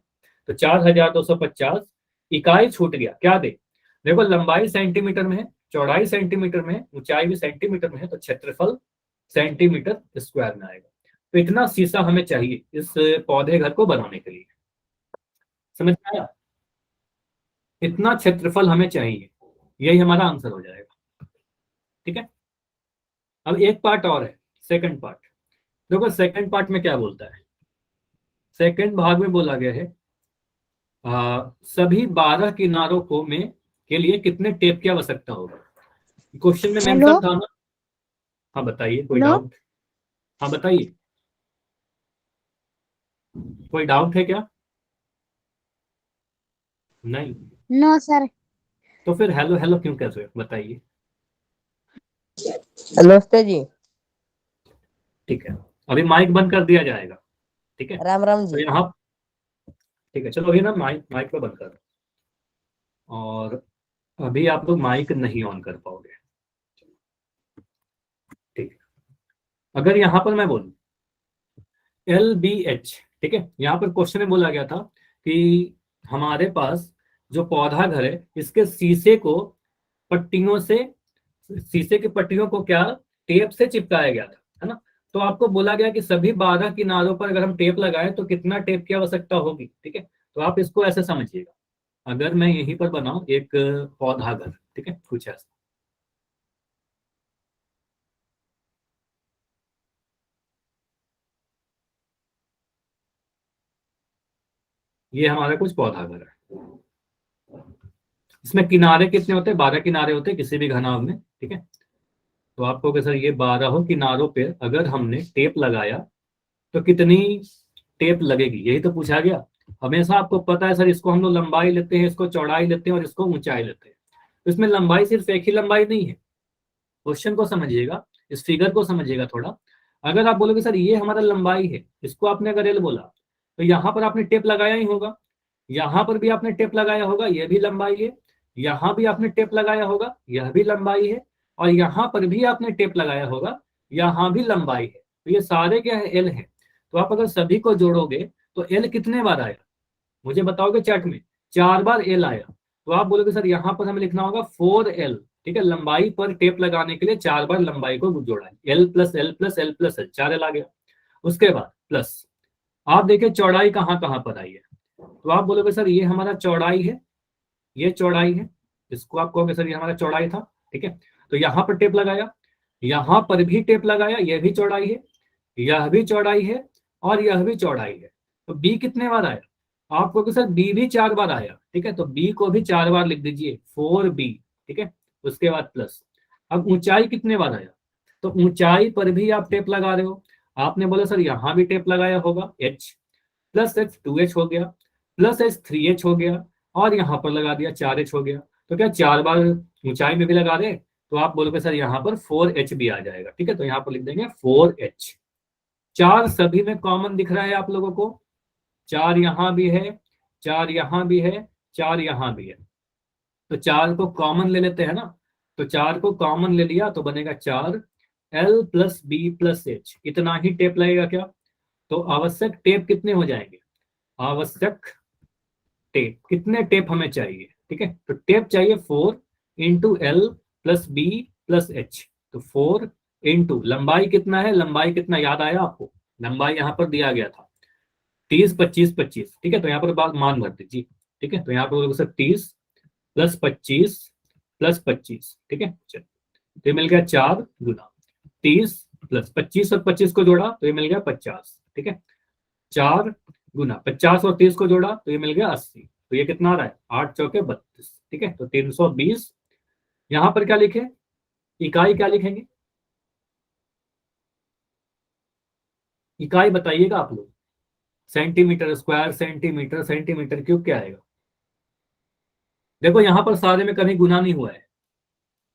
तो 4250, इकाई छूट गया, क्या दे, देखो लंबाई सेंटीमीटर में है, चौड़ाई सेंटीमीटर में है, ऊंचाई भी सेंटीमीटर में है, तो क्षेत्रफल सेंटीमीटर स्क्वायर में आएगा। तो इतना शीशा हमें चाहिए इस पौधे घर को बनाने के लिए, समझ में आया, इतना क्षेत्रफल हमें चाहिए, यही हमारा आंसर हो जाएगा, ठीक है। अब एक पार्ट और है, सेकंड पार्ट। देखो सेकंड पार्ट में क्या बोलता है, सेकंड भाग में बोला गया है सभी 12 किनारों को में के लिए कितने टेप की आवश्यकता होगा। क्वेश्चन में हेलो मेंशन था ना। हाँ बताइए, कोई हेलो डाउट, हाँ बताइए, कोई डाउट है क्या, नहीं, नो सर। तो फिर हेलो हेलो क्यों कर रहे हो, बताइए। नमस्ते जी। ठीक है, अभी माइक बंद कर दिया जाएगा, ठीक है। राम राम तो जी। यहाँ, ठीक है, चलो अभी ना माइक माइक को बंद कर दो। और अभी आप लोग माइक नहीं ऑन कर पाओगे, ठीक है। अगर यहाँ पर मैं बोलूँ LBH, ठीक है, यहाँ पर क्वेश्चन में बोला गया था कि हमारे पास जो पौधा घर है, इसके शीशे को पट्टियों से, शीशे की पट्टियों को क्या, टेप से चिपकाया गया था, है ना। तो आपको बोला गया कि सभी 12 किनारों पर अगर हम टेप लगाएं तो कितना टेप की आवश्यकता होगी, ठीक है। तो आप इसको ऐसे समझिएगा, अगर मैं यहीं पर बनाऊं एक पौधा घर, ठीक है, कुछ ऐसा, ये हमारा कुछ पौधा घर है, इसमें किनारे कितने होते हैं, 12 किनारे होते हैं किसी भी घनाभ में, ठीक है। तो आपको कि सर ये 12 किनारों पे अगर हमने टेप लगाया तो कितनी टेप लगेगी, यही तो पूछा गया। हमेशा आपको पता है सर, इसको हम लोग लंबाई लेते हैं, इसको चौड़ाई लेते हैं और इसको ऊंचाई लेते हैं। तो इसमें लंबाई सिर्फ एक ही लंबाई नहीं है। क्वेश्चन को समझिएगा, इस फिगर को समझिएगा थोड़ा। अगर आप बोलोगे सर ये हमारा लंबाई है, इसको आपने अगर एल बोला, तो यहाँ पर आपने टेप लगाया ही होगा, यहाँ पर भी आपने टेप लगाया होगा, यह भी लंबाई है, यहाँ भी आपने टेप लगाया होगा, यह भी लंबाई है, और यहाँ पर भी आपने टेप लगाया होगा, यहाँ भी लंबाई है। तो ये सारे क्या है, एल है। तो आप अगर सभी को जोड़ोगे तो एल कितने बार आया, मुझे बताओगे चैट में। 4 बार एल आया। तो आप बोलोगे सर यहाँ पर हमें लिखना होगा 4L, ठीक है। लंबाई पर टेप लगाने के लिए 4 बार लंबाई को जोड़ा है, L plus L plus L plus L, 4L आ गया। उसके बाद प्लस आप देखिए चौड़ाई कहाँ कहाँ पर आई है। तो आप बोलोगे सर ये हमारा चौड़ाई है, ये चौड़ाई है, इसको आप कहोगे सर ये हमारा चौड़ाई था, ठीक है। तो यहाँ पर टेप लगाया, यहाँ पर भी टेप लगाया, यह भी चौड़ाई है, यह भी चौड़ाई है, और यह भी चौड़ाई है। तो बी कितने बार आया, आपको कि सर बी भी 4 बार आया, ठीक है। तो बी को भी 4 बार लिख दीजिए, 4B, ठीक है। उसके बाद प्लस, अब ऊंचाई कितने बार आया, तो ऊंचाई पर भी आप टेप लगा रहे हो। आपने बोला सर यहाँ भी टेप लगाया होगा, H प्लस H 2H हो गया, प्लस H 3H हो गया, और यहाँ पर लगा दिया 4H हो गया। तो क्या 4 बार ऊंचाई में भी लगा रहे, तो आप बोलोगे सर यहाँ पर 4H भी आ जाएगा, ठीक है। तो यहाँ पर लिख देंगे 4H। 4 सभी में कॉमन दिख रहा है आप लोगों को, 4 यहाँ भी है, 4 यहाँ भी है, 4 यहाँ भी है। तो 4 को कॉमन ले लेते हैं ना, तो 4 को कॉमन ले लिया तो बनेगा 4L plus B plus H। इतना ही टेप लगेगा क्या, तो आवश्यक टेप कितने हो जाएंगे, आवश्यक टेप कितने टेप हमें चाहिए, ठीक है। तो टेप चाहिए 4 into L plus B plus H। तो 4 इंटू लंबाई कितना है, लंबाई कितना याद आया आपको, लंबाई यहाँ पर दिया गया था 30 25 25, ठीक है। तो यहाँ पर बात मान भर दीजिए, ठीक है। तो यहाँ पर सर 30 प्लस 25 प्लस 25, ठीक है। चलो तो ये मिल गया 4 गुना 30 प्लस 25 और 25 को जोड़ा तो ये मिल गया 50, ठीक है। 4 गुना 50 और 30 को जोड़ा तो ये मिल गया 80। तो ये कितना आ रहा है, 8 चौके 32, ठीक है। तो 320। यहाँ पर क्या लिखे, इकाई क्या लिखेंगे, इकाई बताइएगा आप लोग। Centimetre square, centimetre, centimetre cube क्या आएगा। देखो यहाँ पर सारे में कभी गुना नहीं हुआ है,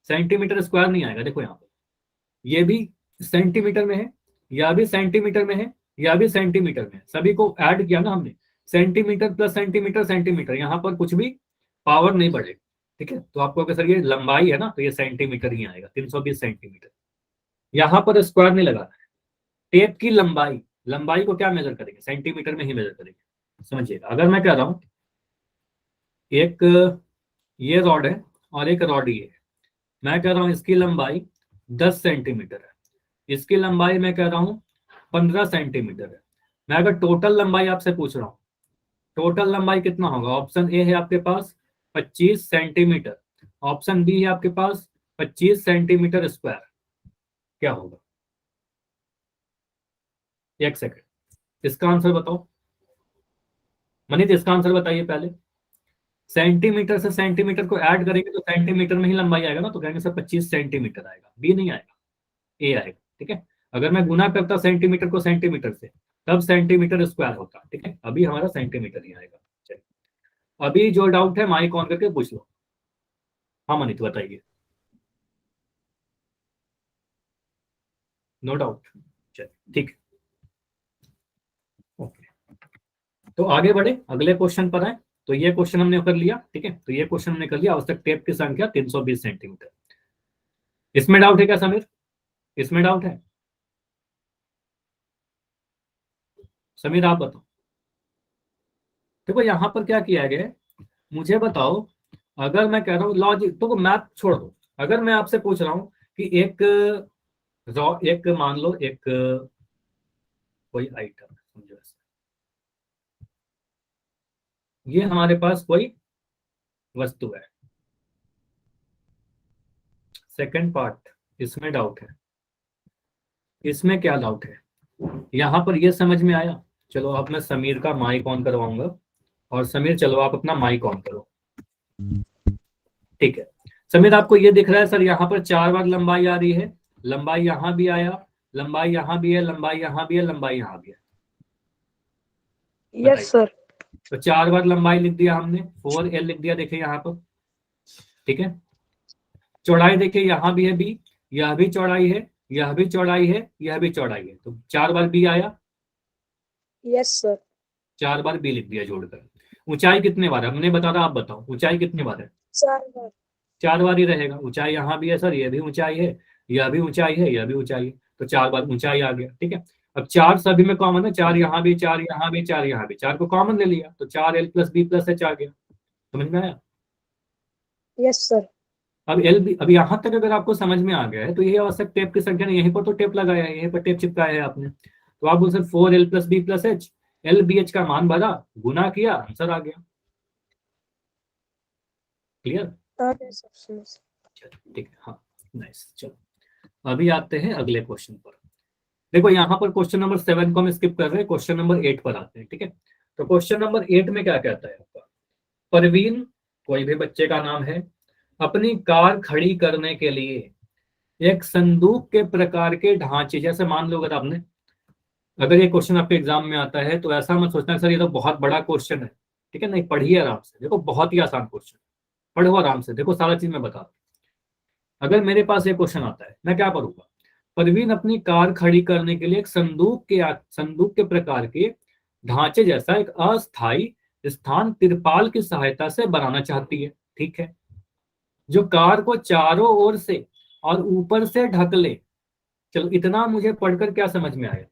सेंटीमीटर स्क्वायर नहीं आएगा। देखो यहाँ पर ये भी सेंटीमीटर में है, या भी सेंटीमीटर में है, या भी सेंटीमीटर में है, सभी को ऐड किया ना हमने, सेंटीमीटर प्लस सेंटीमीटर सेंटीमीटर, यहाँ पर कुछ भी पावर नहीं बढ़ेगा, ठीक है। तो आपको अगर सर ये लंबाई है ना, तो ये सेंटीमीटर ही आएगा, 320 सेंटीमीटर। यहाँ पर स्क्वायर नहीं लगाना है। टेप की लंबाई, लंबाई को क्या मेजर करेंगे, सेंटीमीटर में ही मेजर करेंगे, समझिएगा। अगर मैं कह रहा हूं एक ये रॉड है और एक रॉड ये है, मैं कह रहा हूं इसकी लंबाई 10 सेंटीमीटर है, इसकी लंबाई मैं कह रहा हूं 15 सेंटीमीटर है। मैं अगर टोटल लंबाई आपसे पूछ रहा हूं, टोटल लंबाई कितना होगा, ऑप्शन ए है आपके पास 25 सेंटीमीटर, ऑप्शन बी है आपके पास 25 सेंटीमीटर स्क्वायर, क्या होगा, एक सेकंड, इसका आंसर बताओ मनीष, इसका आंसर बताइए पहले। सेंटीमीटर से सेंटीमीटर को ऐड करेंगे तो सेंटीमीटर में ही लंबाई आएगा ना, तो कहेंगे सर 25 सेंटीमीटर आएगा, बी नहीं आएगा, ए आएगा, ठीक है। अगर मैं गुना करता सेंटीमीटर को सेंटीमीटर से तब सेंटीमीटर स्क्वायर होता, ठीक है। अभी हमारा सेंटीमीटर ही आएगा। चलिए अभी जो डाउट है माइक ऑन करके पूछ लो। हाँ मनीष बताइए। नो डाउट, चलिए ठीक है, ओके। तो आगे बढ़े, अगले क्वेश्चन पर आए। तो ये क्वेश्चन हमने कर लिया, ठीक है। तो ये क्वेश्चन हमने कर लिया, आवश्यक टेप की संख्या 320 सेंटीमीटर। इसमें डाउट है क्या समीर, इसमें डाउट है, समीर आप बताओ। देखो यहाँ पर क्या किया गया है, मुझे बताओ। अगर मैं कह रहा हूँ लॉजिक तो मैथ छोड़ दो, अगर मैं आपसे पूछ रहा हूँ कि एक मान लो एक कोई आइटम समझो, ये हमारे पास कोई वस्तु है। सेकंड पार्ट, इसमें डाउट है, इसमें क्या डाउट है, यहाँ पर ये समझ में आया। चलो अब मैं समीर का माइक ऑन करवाऊंगा, और समीर चलो आप अपना माइक ऑन करो। ठीक है समीर, आपको ये दिख रहा है सर यहाँ पर 4 बार लंबाई आ रही है, लंबाई यहाँ भी आया, लंबाई यहाँ भी है, लंबाई यहाँ भी है, लंबाई यहाँ भी है। Yes sir. तो 4 बार लंबाई लिख दिया हमने, 4L लिख दिया, देखिए यहाँ पर। ठीक है, चौड़ाई देखिए यहाँ भी है B, यह भी चौड़ाई है, यह भी चौड़ाई है, यह भी चौड़ाई है, तो 4 बार B आया। Yes sir. 4 बार B लिख दिया जोड़कर। ऊंचाई कितने बार है हमने बता रहा, आप बताओ ऊंचाई कितनी बार है? 4 बार। 4 बार ही रहेगा। ऊंचाई यहाँ भी है सर, यह भी ऊंचाई है, यह भी ऊंचाई है, यह भी ऊंचाई है, तो 4 बार ऊंचाई आ गया। ठीक है, अब 4 सभी में कॉमन है, 4 यहाँ भी, 4 यहाँ भी, 4 यहाँ भी, 4 को कॉमन ले लिया तो 4L + B + H आ गया। समझ में आया? Yes sir. अब यहाँ तक अगर आपको समझ में आ गया है तो यही आवश्यक टेप की संख्या ने, यहीं पर तो टेप लगाया है, यहीं पर टेप चिपकाया है आपने, तो आप बोल सकते 4L + B + H, LBH का मान भरा, गुना किया, आंसर आ गया। क्लियर? ठीक है, हाँ नाइस। चलो अभी आते हैं अगले क्वेश्चन पर। देखो यहाँ पर क्वेश्चन नंबर 7 को हम स्किप कर रहे हैं, क्वेश्चन नंबर 8 पर आते हैं। ठीक है, तो क्वेश्चन नंबर 8 में क्या कहता है आपका, परवीन कोई भी बच्चे का नाम है, अपनी कार खड़ी करने के लिए एक संदूक के प्रकार के ढांचे, जैसे मान लो अगर ये क्वेश्चन आपके एग्जाम में आता है तो ऐसा मत सोचना सर ये तो बहुत बड़ा क्वेश्चन है। ठीक है, नहीं, पढ़िए आराम से, देखो बहुत ही आसान क्वेश्चन, पढ़ो आराम से, देखो सारा चीज मैं बता रहा हूं। अगर मेरे पास ये क्वेश्चन आता है, मैं क्या करूंगा, परवीन अपनी कार खड़ी करने के लिए एक संदूक के प्रकार के ढांचे जैसा एक अस्थायी स्थान तिरपाल की सहायता से बनाना चाहती है। ठीक है, जो कार को चारों ओर से और ऊपर से ढक ले। चलो इतना मुझे पढ़कर क्या समझ में आया,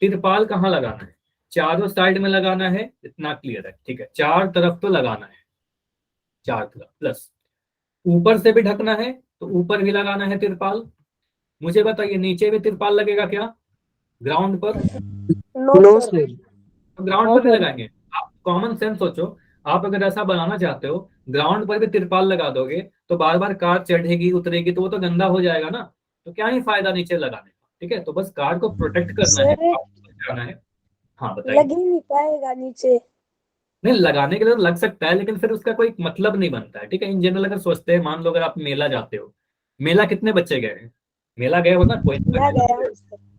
तिरपाल कहाँ लगाना है, चारों साइड में लगाना है, इतना क्लियर है। ठीक है, 4 तरफ तो लगाना है, 4 तरफ, प्लस ऊपर से भी ढकना है तो ऊपर भी लगाना है तिरपाल। मुझे बताइए नीचे भी तिरपाल लगेगा क्या ग्राउंड पर? No sir. ग्राउंड पर नहीं लगाएंगे। आप कॉमन सेंस सोचो, आप अगर ऐसा बनाना चाहते हो ग्राउंड पर भी तिरपाल लगा दोगे तो बार बार कार चढ़ेगी उतरेगी तो वो तो गंदा हो जाएगा ना, तो क्या ही फायदा नीचे लगाने का। ठीक है, तो बस कार को प्रोटेक्ट करना है। हाँ बताइए। लग ही नहीं पाएगा नीचे। नहीं, लगाने के लिए तो लग सकता है लेकिन फिर उसका कोई मतलब नहीं बनता है। ठीक है, इन जनरल अगर सोचते हैं, मान लो अगर आप मेला जाते हो, मेला कितने बच्चे गए हैं, मेला गए हो ना, कोई मैं गया हूँ।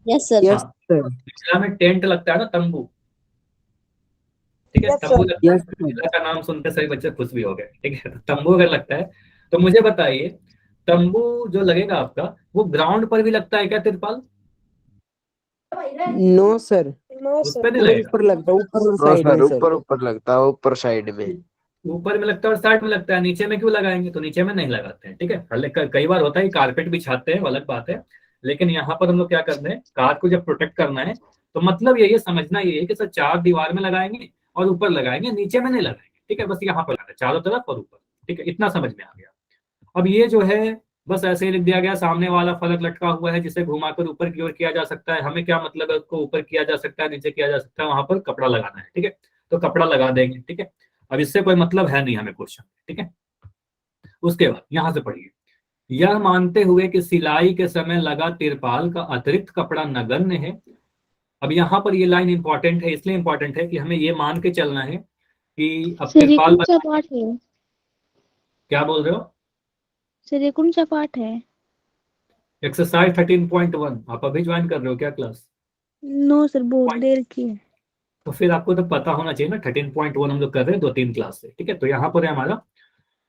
Yes sir. Yes sir. मेला में टेंट लगता है ना, तंबू। ठीक है, Yes, तंबू sir. लगता है, मेला का नाम सुनते सभी बच्चे खुश भी हो गए। ठीक है, तो तंबू अगर लगता है तो मुझे बताइए तंबू जो लगेगा आपका वो ग्राउंड पर भी लगता है क्या तिरपाल? No sir. नो उस सर। पर नहीं लगेगा, ऊपर लगता है, ऊपर हाँ साइड सर, में सर। ऊपर ऊपर लगता है, ऊपर साइड में। ऊपर में लगता है और साइड में लगता है, नीचे में क्यों लगाएंगे, तो नीचे में नहीं लगाते हैं। ठीक है, कई बार होता है कारपेट बिछाते हैं, अलग बात है, लेकिन यहाँ पर हम लोग क्या करते हैं, कार को जब प्रोटेक्ट करना है तो मतलब ये समझना ये है कि सर 4 दीवार में लगाएंगे और ऊपर लगाएंगे, नीचे में नहीं लगाएंगे। ठीक है, बस यहाँ पर लगाएंगे चारों तरफ और ऊपर। ठीक है, इतना समझ में आ गया। अब ये जो है बस ऐसे ही लिख दिया गया, सामने वाला फलक लटका हुआ है जिसे घुमाकर ऊपर की ओर किया जा सकता है। हमें क्या मतलब है, उसको ऊपर किया जा सकता है, नीचे किया जा सकता है, वहां पर कपड़ा लगाना है। ठीक है, तो कपड़ा लगा देंगे। ठीक है, अब इससे कोई मतलब है नहीं हमें क्वेश्चन। ठीक है, उसके बाद यहां से पढ़िए, यह मानते हुए कि सिलाई के समय लगा तिरपाल का अतिरिक्त कपड़ा नगण्य है। अब यहाँ पर ये लाइन इंपॉर्टेंट है, इसलिए इंपॉर्टेंट है कि हमें ये मान के चलना है कि अब सर ये तिरपाल कौन सा पाठ है? क्या बोल रहे हो? सर ये कौन सा पाठ है? एक्सरसाइज 13.1। आप अभी ज्वाइन कर रहे हो क्या क्लास? नो सर, बहुत देर की है। तो फिर आपको तो पता होना चाहिए ना, 13.1 हम लोग कर रहे हैं 2-3 क्लास से। ठीक है, तो यहाँ पर है हमारा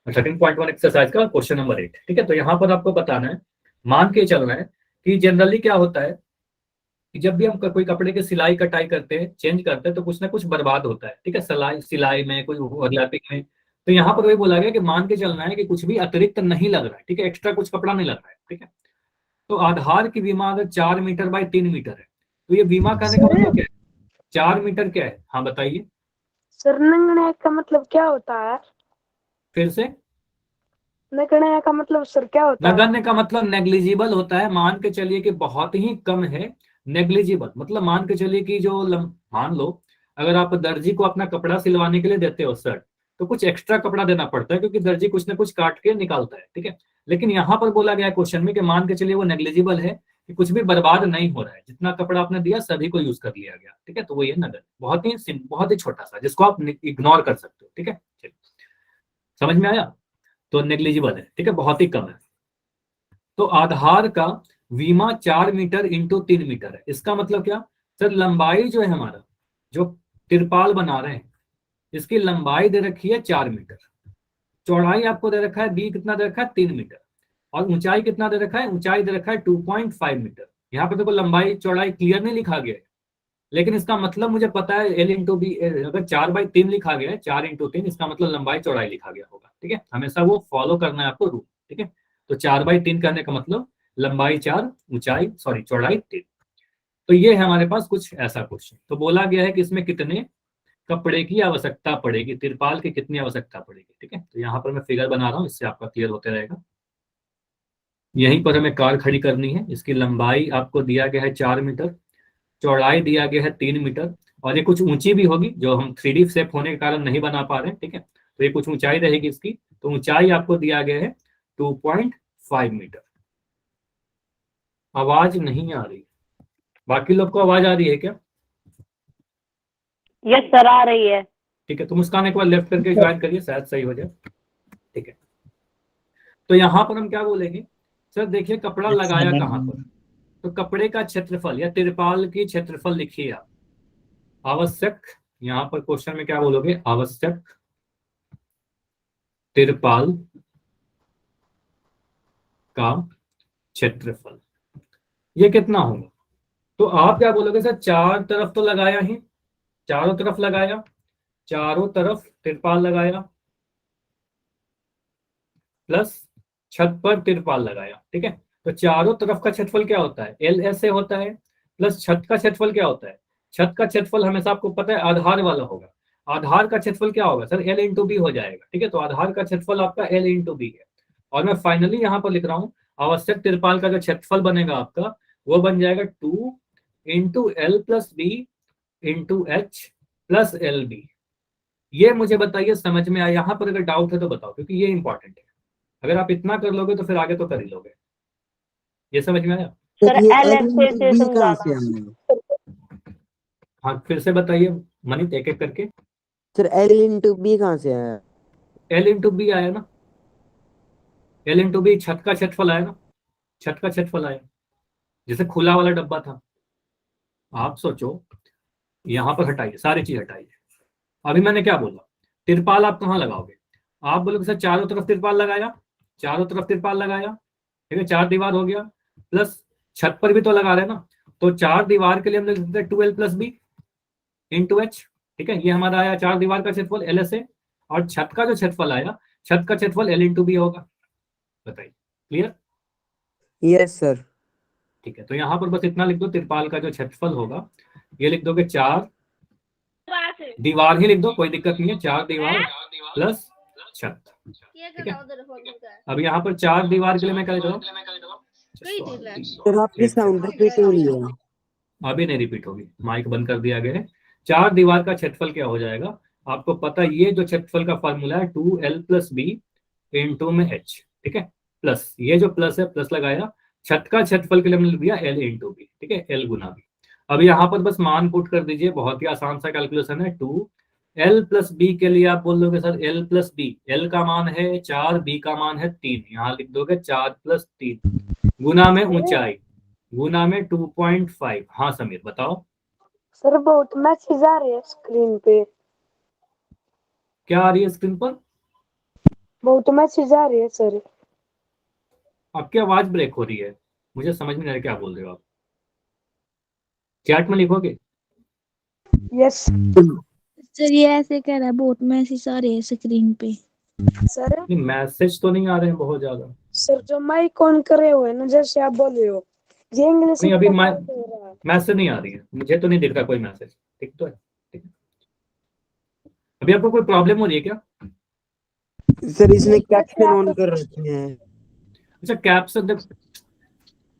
13.1 एक्सरसाइज का क्वेश्चन नंबर 8। ठीक है, तो यहाँ पर आपको बताना है, मान के चलना है कि जनरली क्या होता है कि जब भी हम कोई कपड़े की सिलाई कटाई करते हैं, चेंज करते हैं, तो कुछ ना कुछ बर्बाद होता है। ठीक है, सिलाई में कोई ओवरलैपिंग में, तो यहाँ पर वही बोला गया कि मान के चलना है कि कुछ भी अतिरिक्त नहीं लग रहा है। ठीक है, एक्स्ट्रा कुछ कपड़ा नहीं लग रहा है। ठीक है, तो आधार की विमा अगर 4 मीटर बाय 3 मीटर है तो ये विमा करने का मतलब क्या है, 4 मीटर क्या है? हाँ बताइए सर नगण्य का मतलब क्या होता है? फिर से। नगण्य का मतलब सर क्या होता है? नगण्य का मतलब नेग्लिजिबल होता है, मान के चलिए कि बहुत ही कम है। नेग्लिजिबल मतलब मान के चलिए कि मान लो अगर आप दर्जी को अपना कपड़ा सिलवाने के लिए देते हो शर्ट, तो कुछ एक्स्ट्रा कपड़ा देना पड़ता है क्योंकि दर्जी कुछ ना कुछ काट के निकालता है। ठीक है, लेकिन यहाँ पर बोला गया क्वेश्चन में कि मान के चलिए वो नेग्लिजिबल है, कि कुछ भी बर्बाद नहीं हो रहा है, जितना कपड़ा आपने दिया सभी को यूज कर लिया गया। ठीक है, तो वो ये नगण्य, बहुत ही छोटा सा जिसको आप इग्नोर कर सकते हो। ठीक है, समझ में आया? तो नेग्लिजिबल है, ठीक है, बहुत ही कम है। तो आधार का वीमा 4 मीटर इंटू 3 मीटर है। इसका मतलब क्या सर, लंबाई जो है हमारा, जो तिरपाल बना रहे हैं, इसकी लंबाई दे रखी है 4 मीटर, चौड़ाई आपको दे रखा है बी कितना दे रखा है 3 मीटर, और ऊंचाई कितना दे रखा है, ऊंचाई दे रखा है 2.5 मीटर। यहाँ पे देखो लंबाई चौड़ाई क्लियर नहीं लिखा गया है, लेकिन इसका मतलब मुझे पता है एल इंटू बी, अगर 4/3 लिखा गया है, 4 × 3, इसका मतलब लंबाई चौड़ाई लिखा गया होगा, ठीक है, हमेशा वो फॉलो करना है आपको रूल, ठीक है। तो 4/3 करने का मतलब लंबाई 4, ऊंचाई सॉरी चौड़ाई 3। तो ये है हमारे पास कुछ ऐसा क्वेश्चन। तो बोला गया है कि इसमें कितने कपड़े की आवश्यकता पड़ेगी, तिरपाल की कितनी आवश्यकता पड़ेगी, ठीक है। तो यहाँ पर मैं फिगर बना रहा हूँ, इससे आपका क्लियर होते रहेगा। यहीं पर हमें कार खड़ी करनी है, इसकी लंबाई आपको दिया गया है 4 मीटर, चौड़ाई दिया गया है 3 मीटर, और ये कुछ ऊंची भी होगी, जो हम 3D शेप होने के कारण नहीं बना पा रहे हैं, ठीक है। तो ये कुछ ऊंचाई रहेगी इसकी, तो ऊंचाई आपको दिया गया है 2.5 मीटर। आवाज नहीं आ रही, बाकी लोग को आवाज आ रही है क्या? यस सर, आ रही है। ठीक है, तो मुस्कान एक बार लेफ्ट करके ज्वाइन करिए, शायद सही हो जाए, ठीक है। तो यहाँ पर हम क्या बोलेंगे सर, देखिए कपड़ा लगाया कहाँ पर, तो कपड़े का क्षेत्रफल या तिरपाल की क्षेत्रफल लिखिए आप। आवश्यक, यहाँ पर क्वेश्चन में क्या बोलोगे, आवश्यक तिरपाल का क्षेत्रफल, ये कितना होगा? तो आप क्या बोलोगे सर, चार तरफ तो लगाया ही, चारों तरफ लगाया, चारों तरफ तिरपाल लगाया, प्लस छत पर तिरपाल लगाया, ठीक है। तो चारों तरफ का क्षेत्रफल क्या होता है, एल ऐसे होता है, प्लस छत का क्षेत्रफल क्या होता है, छत का क्षेत्रफल हमेशा आपको पता है आधार वाला होगा, आधार का क्षेत्रफल क्या होगा सर, एल इंटू बी हो जाएगा, ठीक है। तो आधार का क्षेत्रफल आपका एल इंटू बी है, और मैं फाइनली यहाँ पर लिख रहा हूँ आवश्यक तिरपाल का जो क्षेत्रफल बनेगा आपका, वो बन जाएगा 2 into L plus B into H plus L B. ये मुझे बताइए समझ में आया? यहाँ पर अगर डाउट है तो बताओ, क्योंकि ये इंपॉर्टेंट है। अगर आप इतना कर लोगे तो फिर आगे तो कर ही लोगे। ये समझ में आया? सर ये एल L से into B कहाँ से समझाना। आया? हाँ फिर से बताइए मनीष, एक एक करके। सर L into B कहाँ से आया? एल इंटू बी आया ना, एल इंटू बी छत का क्षेत्रफल आया ना, छत का क्षेत्रफल आया, जैसे खुला वाला डब्बा था। आप सोचो, यहाँ पर हटाइए, सारी चीज हटाइए। अभी मैंने क्या बोला, तिरपाल आप कहाँ लगाओगे? आप बोलोगे सर चारों तरफ तिरपाल लगाया, चारों तरफ तिरपाल लगाया, ठीक है, 4 दीवार हो गया, प्लस छत पर भी तो लगा रहे हैं ना, तो 4 दीवार के लिए हम लिख देते हैं 2L plus B into H, ठीक है। ये हमारा आया 4 दीवार का क्षेत्रफल एल एस ए, और छत का जो क्षेत्रफल आया, छत का क्षेत्रफल एल इंटू बी होगा। बताइए, क्लियर? Yes sir. ठीक है, तो यहाँ पर बस इतना लिख दो, तिरपाल का जो क्षेत्रफल होगा, ये लिख दोगे 4 दीवार ही लिख दो, कोई दिक्कत नहीं है, 4 दीवार प्लस छत, ठीक है। अब यहाँ पर 4 दीवार के लिए मैं क्या लिख रहा हूँ, सर आपकी साउंड रिपीट हो रही है। अभी नहीं रिपीट होगी, माइक बंद कर दिया गया है। 4 दीवार का क्षेत्रफल क्या हो जाएगा, आपको पता है ये जो क्षेत्रफल का फॉर्मूला है 2L प्लस बी इंटू में H, ठीक है, प्लस ये जो प्लस है, प्लस लगाया, छत का क्षेत्रफल के लिए हमने लिख दिया L इंटू बी, ठीक है, L गुना बी। अब यहाँ पर बस मान पुट कर दीजिए, बहुत ही आसान सा कैलकुलेशन है। 2L प्लस बी के लिए आप बोल दोगे sir L plus B, L का मान है 4, बी का मान है 3, यहाँ लिख दोगे 4 प्लस 3 गुना में ऊंचाई गुना में 2.5। हाँ समीर बताओ, सर बहुत मैसेज आ रहे हैं स्क्रीन पे, क्या आ रही है स्क्रीन पर? बहुत मैसेज आ रहे हैं सर। आपकी आवाज ब्रेक हो रही है, मुझे समझ में नहीं आ रहा क्या बोल रहे हो आप, चैट में लिखोगे? यस सर ये ऐसे कह रहा है, बहुत मैसेज आ रहे हैं स्क्रीन पे। सर। नहीं मैसेज तो नहीं आ रहे हैं बहुत ज्यादा। सर जो माइक ऑन करे हुए ना, जैसे आप बोल रहे हो, ये इंग्लिश नहीं अभी में हो रहा है। मैसेज नहीं आ रही है, मुझे तो नहीं दिख रहा कोई मैसेज, ठीक तो है, ठीक है। अभी आपको कोई प्रॉब्लम हो रही है क्या? सर इसने कैप्शन ऑन कर रखे हैं। अच्छा कैप्शन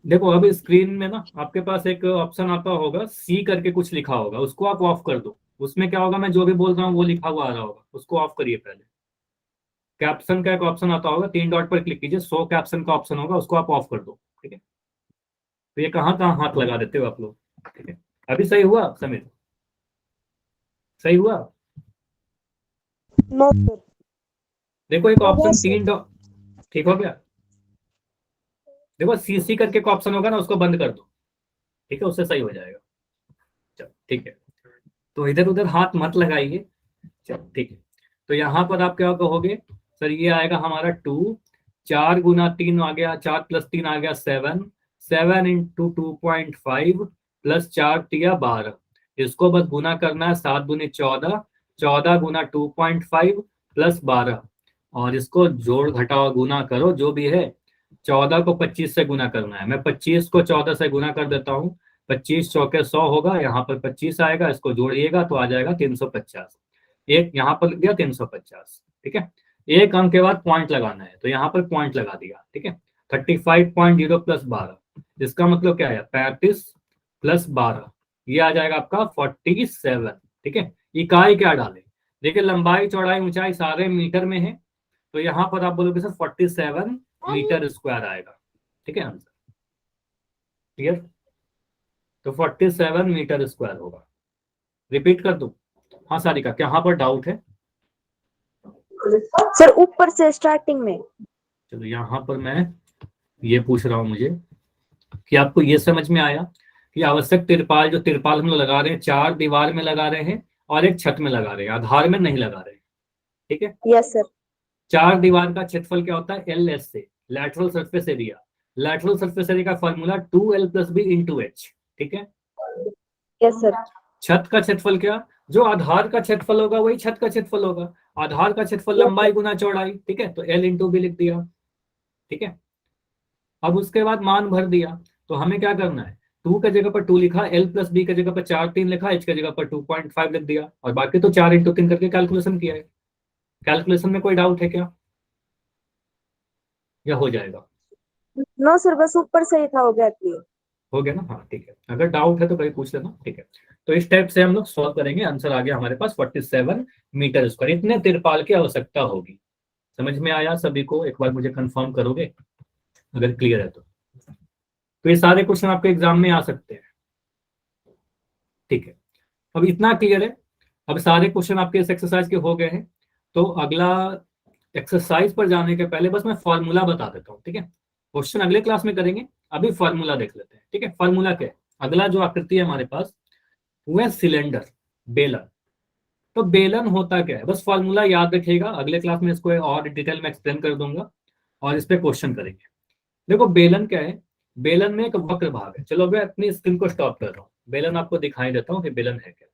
देखो अभी स्क्रीन में ना आपके पास एक ऑप्शन आता होगा, सी करके कुछ लिखा होगा, उसको आप ऑफ कर दो। उसमें क्या होगा, मैं जो भी बोल रहा हूँ वो लिखा हुआ आ रहा होगा, उसको ऑफ करिए पहले। कैप्शन का एक ऑप्शन आता होगा, 3 डॉट पर क्लिक कीजिए, 100 कैप्शन का ऑप्शन होगा, उसको आप ऑफ कर दो, ठीक है। तो ये कहाँ कहाँ हाथ लगा देते हो आप लोग, ठीक है। अभी सही हुआ समीर, सही हुआ? No sir. देखो एक ऑप्शन ठीक हो गया। देखो सीसी करके एक ऑप्शन होगा ना, उसको बंद कर दो, ठीक है, उससे सही हो जाएगा। चलो ठीक है, तो इधर उधर हाथ मत लगाइए। चलो ठीक है, तो यहाँ पर आप क्या कहोगे सर, ये आएगा हमारा 2, 4 गुना 3 आ गया, 4 प्लस 3 आ गया 7, 7 इंटू 2.5 प्लस 4 तिया 12, इसको बस गुना करना है, 7 दूनी 14, 14 गुना 2.5 प्लस 12, और इसको जोड़ घटाओ गुना करो जो भी है। 14 को 25 से गुना करना है, मैं 25 को 14 से गुना कर देता हूँ, 25 चौके 100 होगा, यहाँ पर 25 आएगा, इसको जोड़िएगा तो आ जाएगा 350, एक यहाँ पर लग गया 350, ठीक है। एक अंक के बाद पॉइंट लगाना है, तो यहाँ पर पॉइंट लगा दिया, ठीक है। 35.0 प्लस 12, इसका मतलब क्या है 35 प्लस 12, ये आ जाएगा आपका 47, ठीक है। इकाई क्या डाले, देखिए लंबाई चौड़ाई ऊंचाई सारे मीटर में है, तो यहाँ पर आप बोलोगे सर 47 मीटर स्क्वायर आएगा, ठीक है आंसर, क्लियर। तो 47 मीटर स्क्वायर होगा। रिपीट कर दूं? हाँ सारिका, क्या यहाँ पर डाउट है? सर ऊपर से स्टार्टिंग में। चलो यहाँ पर मैं ये पूछ रहा हूँ मुझे कि आपको ये समझ में आया कि आवश्यक तिरपाल, जो तिरपाल हम लोग लगा रहे हैं 4 दीवार में लगा रहे हैं और एक छत में लगा रहे हैं, आधार में नहीं लगा रहे हैं, ठीक है। Yes sir. 4 दीवार का क्षेत्रफल क्या होता है, LS से, lateral surface area. Lateral surface area का फॉर्मूला 2L + B × H, ठीक है। Yes sir. छत का क्षेत्रफल क्या, जो आधार का क्षेत्रफल होगा वही छत का क्षेत्रफल होगा, आधार का क्षेत्रफल लंबाई गुना चौड़ाई, ठीक है, तो L × B लिख दिया, ठीक है। अब उसके बाद मान भर दिया, तो हमें क्या करना है, 2 के जगह पर 2 लिखा, L + B के जगह पर 4 3 लिखा, H के जगह पर 2.5 लिख दिया, और बाकी तो 4 × 3 करके कैलकुलेशन किया है। कैलकुलेशन में कोई डाउट है क्या, या हो जाएगा? नो सर, बस ऊपर से ही था, हो गया क्लियर। हो गया ना, हाँ ठीक है, अगर डाउट है तो कहीं पूछ लेना, ठीक है। तो इस टाइप से हम लोग सॉल्व करेंगे, आंसर आ गया हमारे पास 47 मीटर स्क्वायर, इतने तिरपाल की आवश्यकता होगी। समझ में आया सभी को? एक बार मुझे कंफर्म करोगे अगर क्लियर है तो ये सारे क्वेश्चन आपके एग्जाम में आ सकते हैं, ठीक है। अब इतना क्लियर है, अब सारे क्वेश्चन आपके इस एक्सरसाइज के हो गए हैं, तो अगला एक्सरसाइज पर जाने के पहले बस मैं फॉर्मूला बता देता हूँ, ठीक है। क्वेश्चन अगले क्लास में करेंगे, अभी फॉर्मूला देख लेते हैं, ठीक है। फॉर्मूला क्या है, अगला जो आकृति है हमारे पास वो है सिलेंडर, बेलन। तो बेलन होता क्या है, बस फॉर्मूला याद रखिएगा, अगले क्लास में इसको और डिटेल में एक्सप्लेन कर दूंगा और इस पे क्वेश्चन करेंगे। देखो बेलन क्या है, बेलन में एक वक्र भाग है। चलो मैं अपनी स्क्रीन को स्टॉप कर रहा हूँ, बेलन आपको दिखाई देता हूँ कि बेलन है क्या।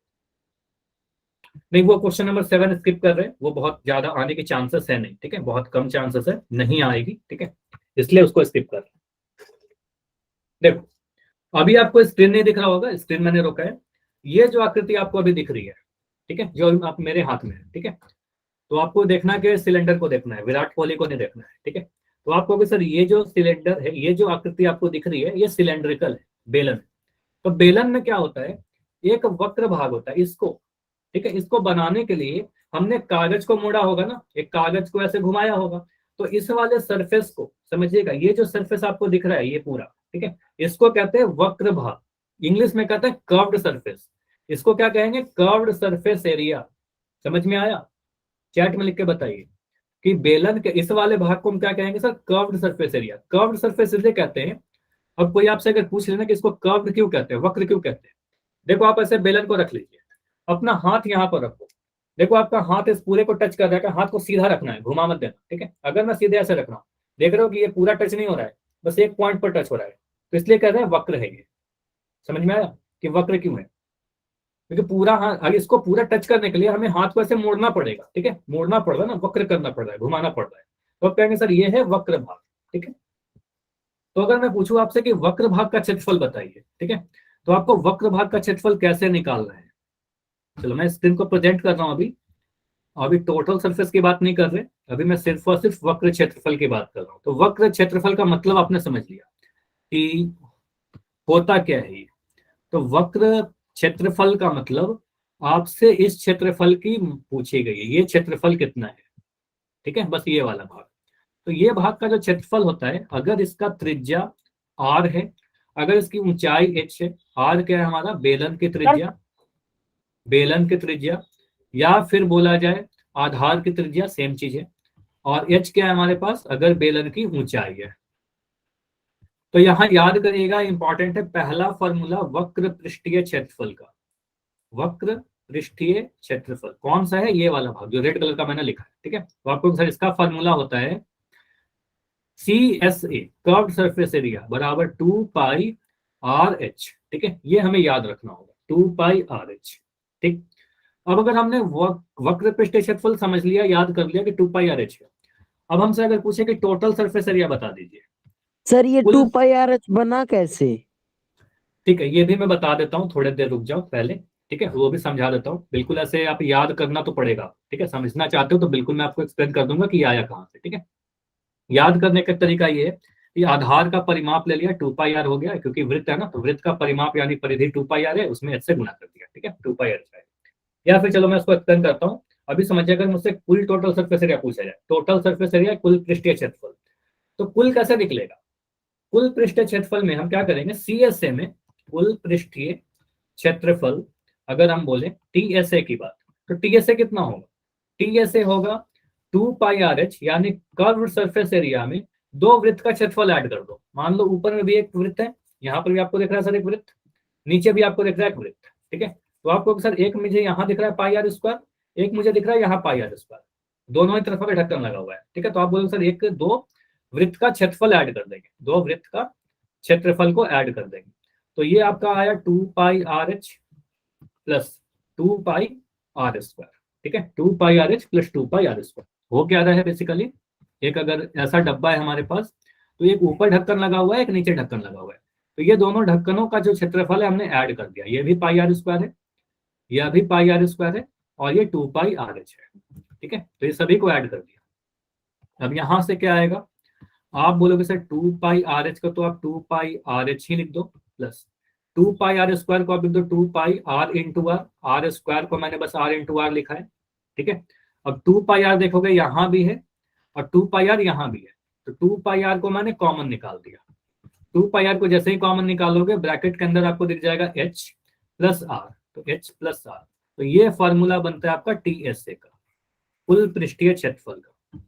नहीं, वो क्वेश्चन नंबर 7 स्किप कर रहे हैं, वो बहुत ज्यादा आने के चांसेस है नहीं, ठीक है, बहुत कम चांसेस है, नहीं आएगी, ठीक है, इसलिए उसको स्किप कर रहे हैं। देखो अभी आपको स्क्रीन नहीं दिख रहा होगा, स्क्रीन मैंने रोका है, ये जो आकृति आपको अभी दिख रही है, ठीक है, जो आप मेरे हाथ में है, ठीक है। तो आपको देखना कि सिलेंडर को देखना है, विराट कोहली को नहीं देखना है, ठीक है। तो आपको सर ये जो सिलेंडर है, ये जो आकृति आपको दिख रही है, ये सिलेंड्रिकल है, बेलन। तो बेलन में क्या होता है, एक वक्र भाग होता है, इसको, ठीक है, इसको बनाने के लिए हमने कागज को मोड़ा होगा ना, एक कागज को ऐसे घुमाया होगा, तो इस वाले सरफेस को समझिएगा, ये जो सरफेस आपको दिख रहा है ये पूरा, ठीक है, इसको कहते हैं वक्र भाग, इंग्लिश में कहते हैं कर्व्ड सरफेस, इसको क्या कहेंगे, कर्व्ड सरफेस एरिया। समझ में आया? चैट में लिख के बताइए कि बेलन के इस वाले भाग को हम क्या कहेंगे sir, curved surface area. Curved surface area कहते हैं। अब कोई आपसे अगर पूछ लेना कि इसको कर्व्ड क्यों कहते हैं, वक्र क्यों कहते हैं, देखो आप ऐसे बेलन को रख लीजिए, अपना हाथ यहाँ पर रखो, देखो आपका हाथ इस पूरे को टच कर रहा है, हाथ को सीधा रखना है, घुमा मत देना, ठीक है। अगर मैं सीधे ऐसे रख रहा हूँ, देख रहे हो कि ये पूरा टच नहीं हो रहा है, बस एक पॉइंट पर टच हो रहा है, तो इसलिए कहते हैं वक्र है ये। समझ में आया कि वक्र क्यों है, क्योंकि पूरा हाथ, इसको पूरा टच करने के लिए हमें हाथ को ऐसे मोड़ना पड़ेगा, ठीक है, मोड़ना पड़ रहा है ना, वक्र करना पड़ रहा है, घुमाना पड़ रहा है, तो अब कहेंगे सर ये है वक्र भाग, ठीक है। तो अगर मैं पूछूं आपसे कि वक्र भाग का क्षेत्रफल बताइए, ठीक है, तो आपको वक्र भाग का क्षेत्रफल कैसे निकालना है, चलो मैं स्क्रीन को प्रेजेंट कर रहा हूं अभी टोटल सरफेस की बात नहीं कर रहे, अभी मैं सिर्फ और सिर्फ वक्र क्षेत्रफल की बात कर रहा हूं। तो वक्र क्षेत्रफल का मतलब आपने समझ लिया कि होता क्या है ये। तो वक्र क्षेत्रफल का मतलब आपसे इस क्षेत्रफल की पूछी गई है, ये क्षेत्रफल कितना है, ठीक है, बस ये वाला भाग। तो ये भाग का जो क्षेत्रफल होता है, अगर इसका त्रिज्या r है, अगर इसकी ऊंचाई h है, r क्या है हमारा, बेलन की त्रिज्या, बेलन की त्रिज्या, या फिर बोला जाए आधार की त्रिज्या, सेम चीज है, और h क्या है हमारे पास, अगर बेलन की ऊंचाई है। तो यहां याद करिएगा, इंपॉर्टेंट है पहला फॉर्मूला वक्र पृष्ठीय क्षेत्रफल का। वक्र पृष्ठीय क्षेत्रफल कौन सा है, ये वाला भाग जो रेड कलर का मैंने लिखा है, ठीक है। तो आपको सर इसका फॉर्मूला होता है CSA कर्व्ड सरफेस एरिया बराबर 2 पाई RH, ठीक है। ये हमें याद रखना होगा, 2 पाई RH, ठीक। अब अगर हमने वक्र पृष्ठीय क्षेत्रफल समझ लिया, याद कर लिया कि 2 पाई RH है, अब हमसे अगर पूछे कि टोटल सरफेस एरिया बता दीजिए। सर ये कुल- 2 पाई RH बना कैसे? ठीक है, ये भी मैं बता देता हूँ, थोड़ी देर रुक जाओ पहले, ठीक है, वो भी समझा देता हूँ। बिल्कुल ऐसे आप याद करना तो पड़ेगा, ठीक है। समझना चाहते हो तो बिल्कुल मैं आपको एक्सप्लेन कर दूंगा कि ये आया कहाँ से, ठीक है। याद करने का तरीका ये है कि आधार का परिमाप ले लिया, 2 पाई आर हो गया, क्योंकि वृत्त है ना, तो वृत्त का परिमाप यानी परिधि 2 पाई आर है, उसमें h से गुना कर दिया, ठीक है, 2 पाई आर है। या फिर चलो मैं इसको एक्सप्लेन करता हूँ। अभी समझिए, अगर मुझसे कुल टोटल सरफेस एरिया पूछा जाए, टोटल सरफेस एरिया कुल पृष्ठीय क्षेत्रफल, तो कुल कैसे निकलेगा। कुल पृष्ठीय क्षेत्रफल में हम क्या करेंगे, CSA में कुल पृष्ठीय क्षेत्रफल अगर हम बोले TSA की बात, तो TSA कितना होगा, TSA होगा 2 पाई RH, यानी कर्व सरफेस एरिया में दो वृत्त का क्षेत्रफल ऐड कर दो। मान लो ऊपर में भी एक वृत्त है, यहाँ पर भी आपको दिख रहा है सर एक वृत्त, नीचे भी आपको दिख रहा है एक वृत्त, ठीक है। तो आपको सर एक मुझे यहाँ दिख रहा है पाई आर स्क्वायर, एक मुझे दिख रहा है यहाँ पाई आर स्क्वायर, दोनों ही तरफ का ढक्कन लगा हुआ है, ठीक है। तो आप बोलोगे सर एक दो वृत्त का क्षेत्रफल ऐड कर देंगे, दो वृत्त का क्षेत्रफल को ऐड कर देंगे। तो ये आपका आया 2 पाई RH प्लस 2 पाई आर स्क्वायर, ठीक है। 2 पाई RH प्लस 2 पाई आर स्क्वायर हो क्या रहा है बेसिकली, एक अगर ऐसा डब्बा है हमारे पास, तो एक ऊपर ढक्कन लगा हुआ है, एक नीचे ढक्कन लगा हुआ है, तो ये दोनों ढक्कनों का जो क्षेत्रफल है हमने ऐड कर दिया। ये भी पाई आर स्क्वायर है, यह भी पाई आर स्क्वायर है, और ये 2 पाई RH है, ठीक है। तो ये सभी को ऐड कर दिया। अब यहां से क्या आएगा, आप बोलोगे सर 2 पाई RH का, तो आप 2 पाई RH ही लिख दो, प्लस 2 पाई आर स्क्वायर को आप लिख दो 2 पाई R इंटू आर स्क्वायर को मैंने बस R इंटू आर लिखा है, ठीक है। अब 2 पाई आर देखोगे यहाँ भी है और 2 पाई आर यहाँ भी है, तो 2 पाई आर को मैंने कॉमन निकाल दिया। 2 पाई आर को जैसे ही कॉमन निकालोगे, ब्रैकेट के अंदर आपको दिख जाएगा H प्लस आर, तो H प्लस आर, तो ये फॉर्मूला बनता है आपका TSA का, कुल पृष्ठीय क्षेत्रफल का।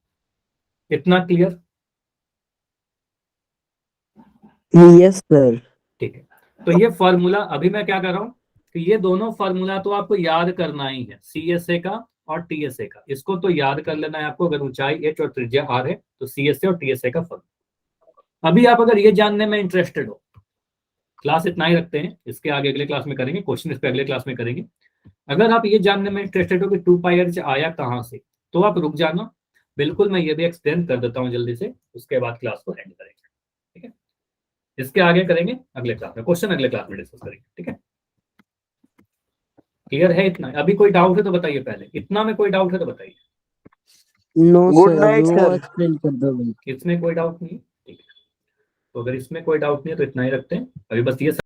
इतना क्लियर, यस सर। ठीक है। तो ये फॉर्मूला अभी मैं क्या कर रहा हूँ कि ये दोनों फॉर्मूला तो आपको याद करना ही है, CSA का और TSA का, इसको तो याद कर लेना है आपको। अगर ऊंचाई H और त्रिज्या R है तो CSA और TSA का फॉर्मूला। अभी आप अगर ये जानने में इंटरेस्टेड हो, क्लास इतना ही रखते हैं, इसके आगे अगले क्लास में करेंगे क्वेश्चन, इस पे अगले क्लास में करेंगे। अगर आप ये जानने में इंटरेस्टेड हो कि 2 पाई RH आया कहाँ से, तो आप रुक जाना, बिल्कुल मैं ये भी एक्सप्लेन कर देता हूँ जल्दी से, उसके बाद क्लास को एंड करेंगे, ठीक है। इसके आगे करेंगे अगले क्लास में, क्वेश्चन अगले क्लास में डिस्कस करेंगे, ठीक है। क्लियर है इतना, अभी कोई डाउट है तो बताइए, पहले इतना में कोई डाउट है तो बताइए। नो Good सर, night, वो sir. एक्सप्लेन कर दो बिल्कुल। इसमें कोई डाउट नहीं है, ठीक है। तो अगर इसमें कोई डाउट नहीं है तो इतना ही रखते हैं, अभी बस ये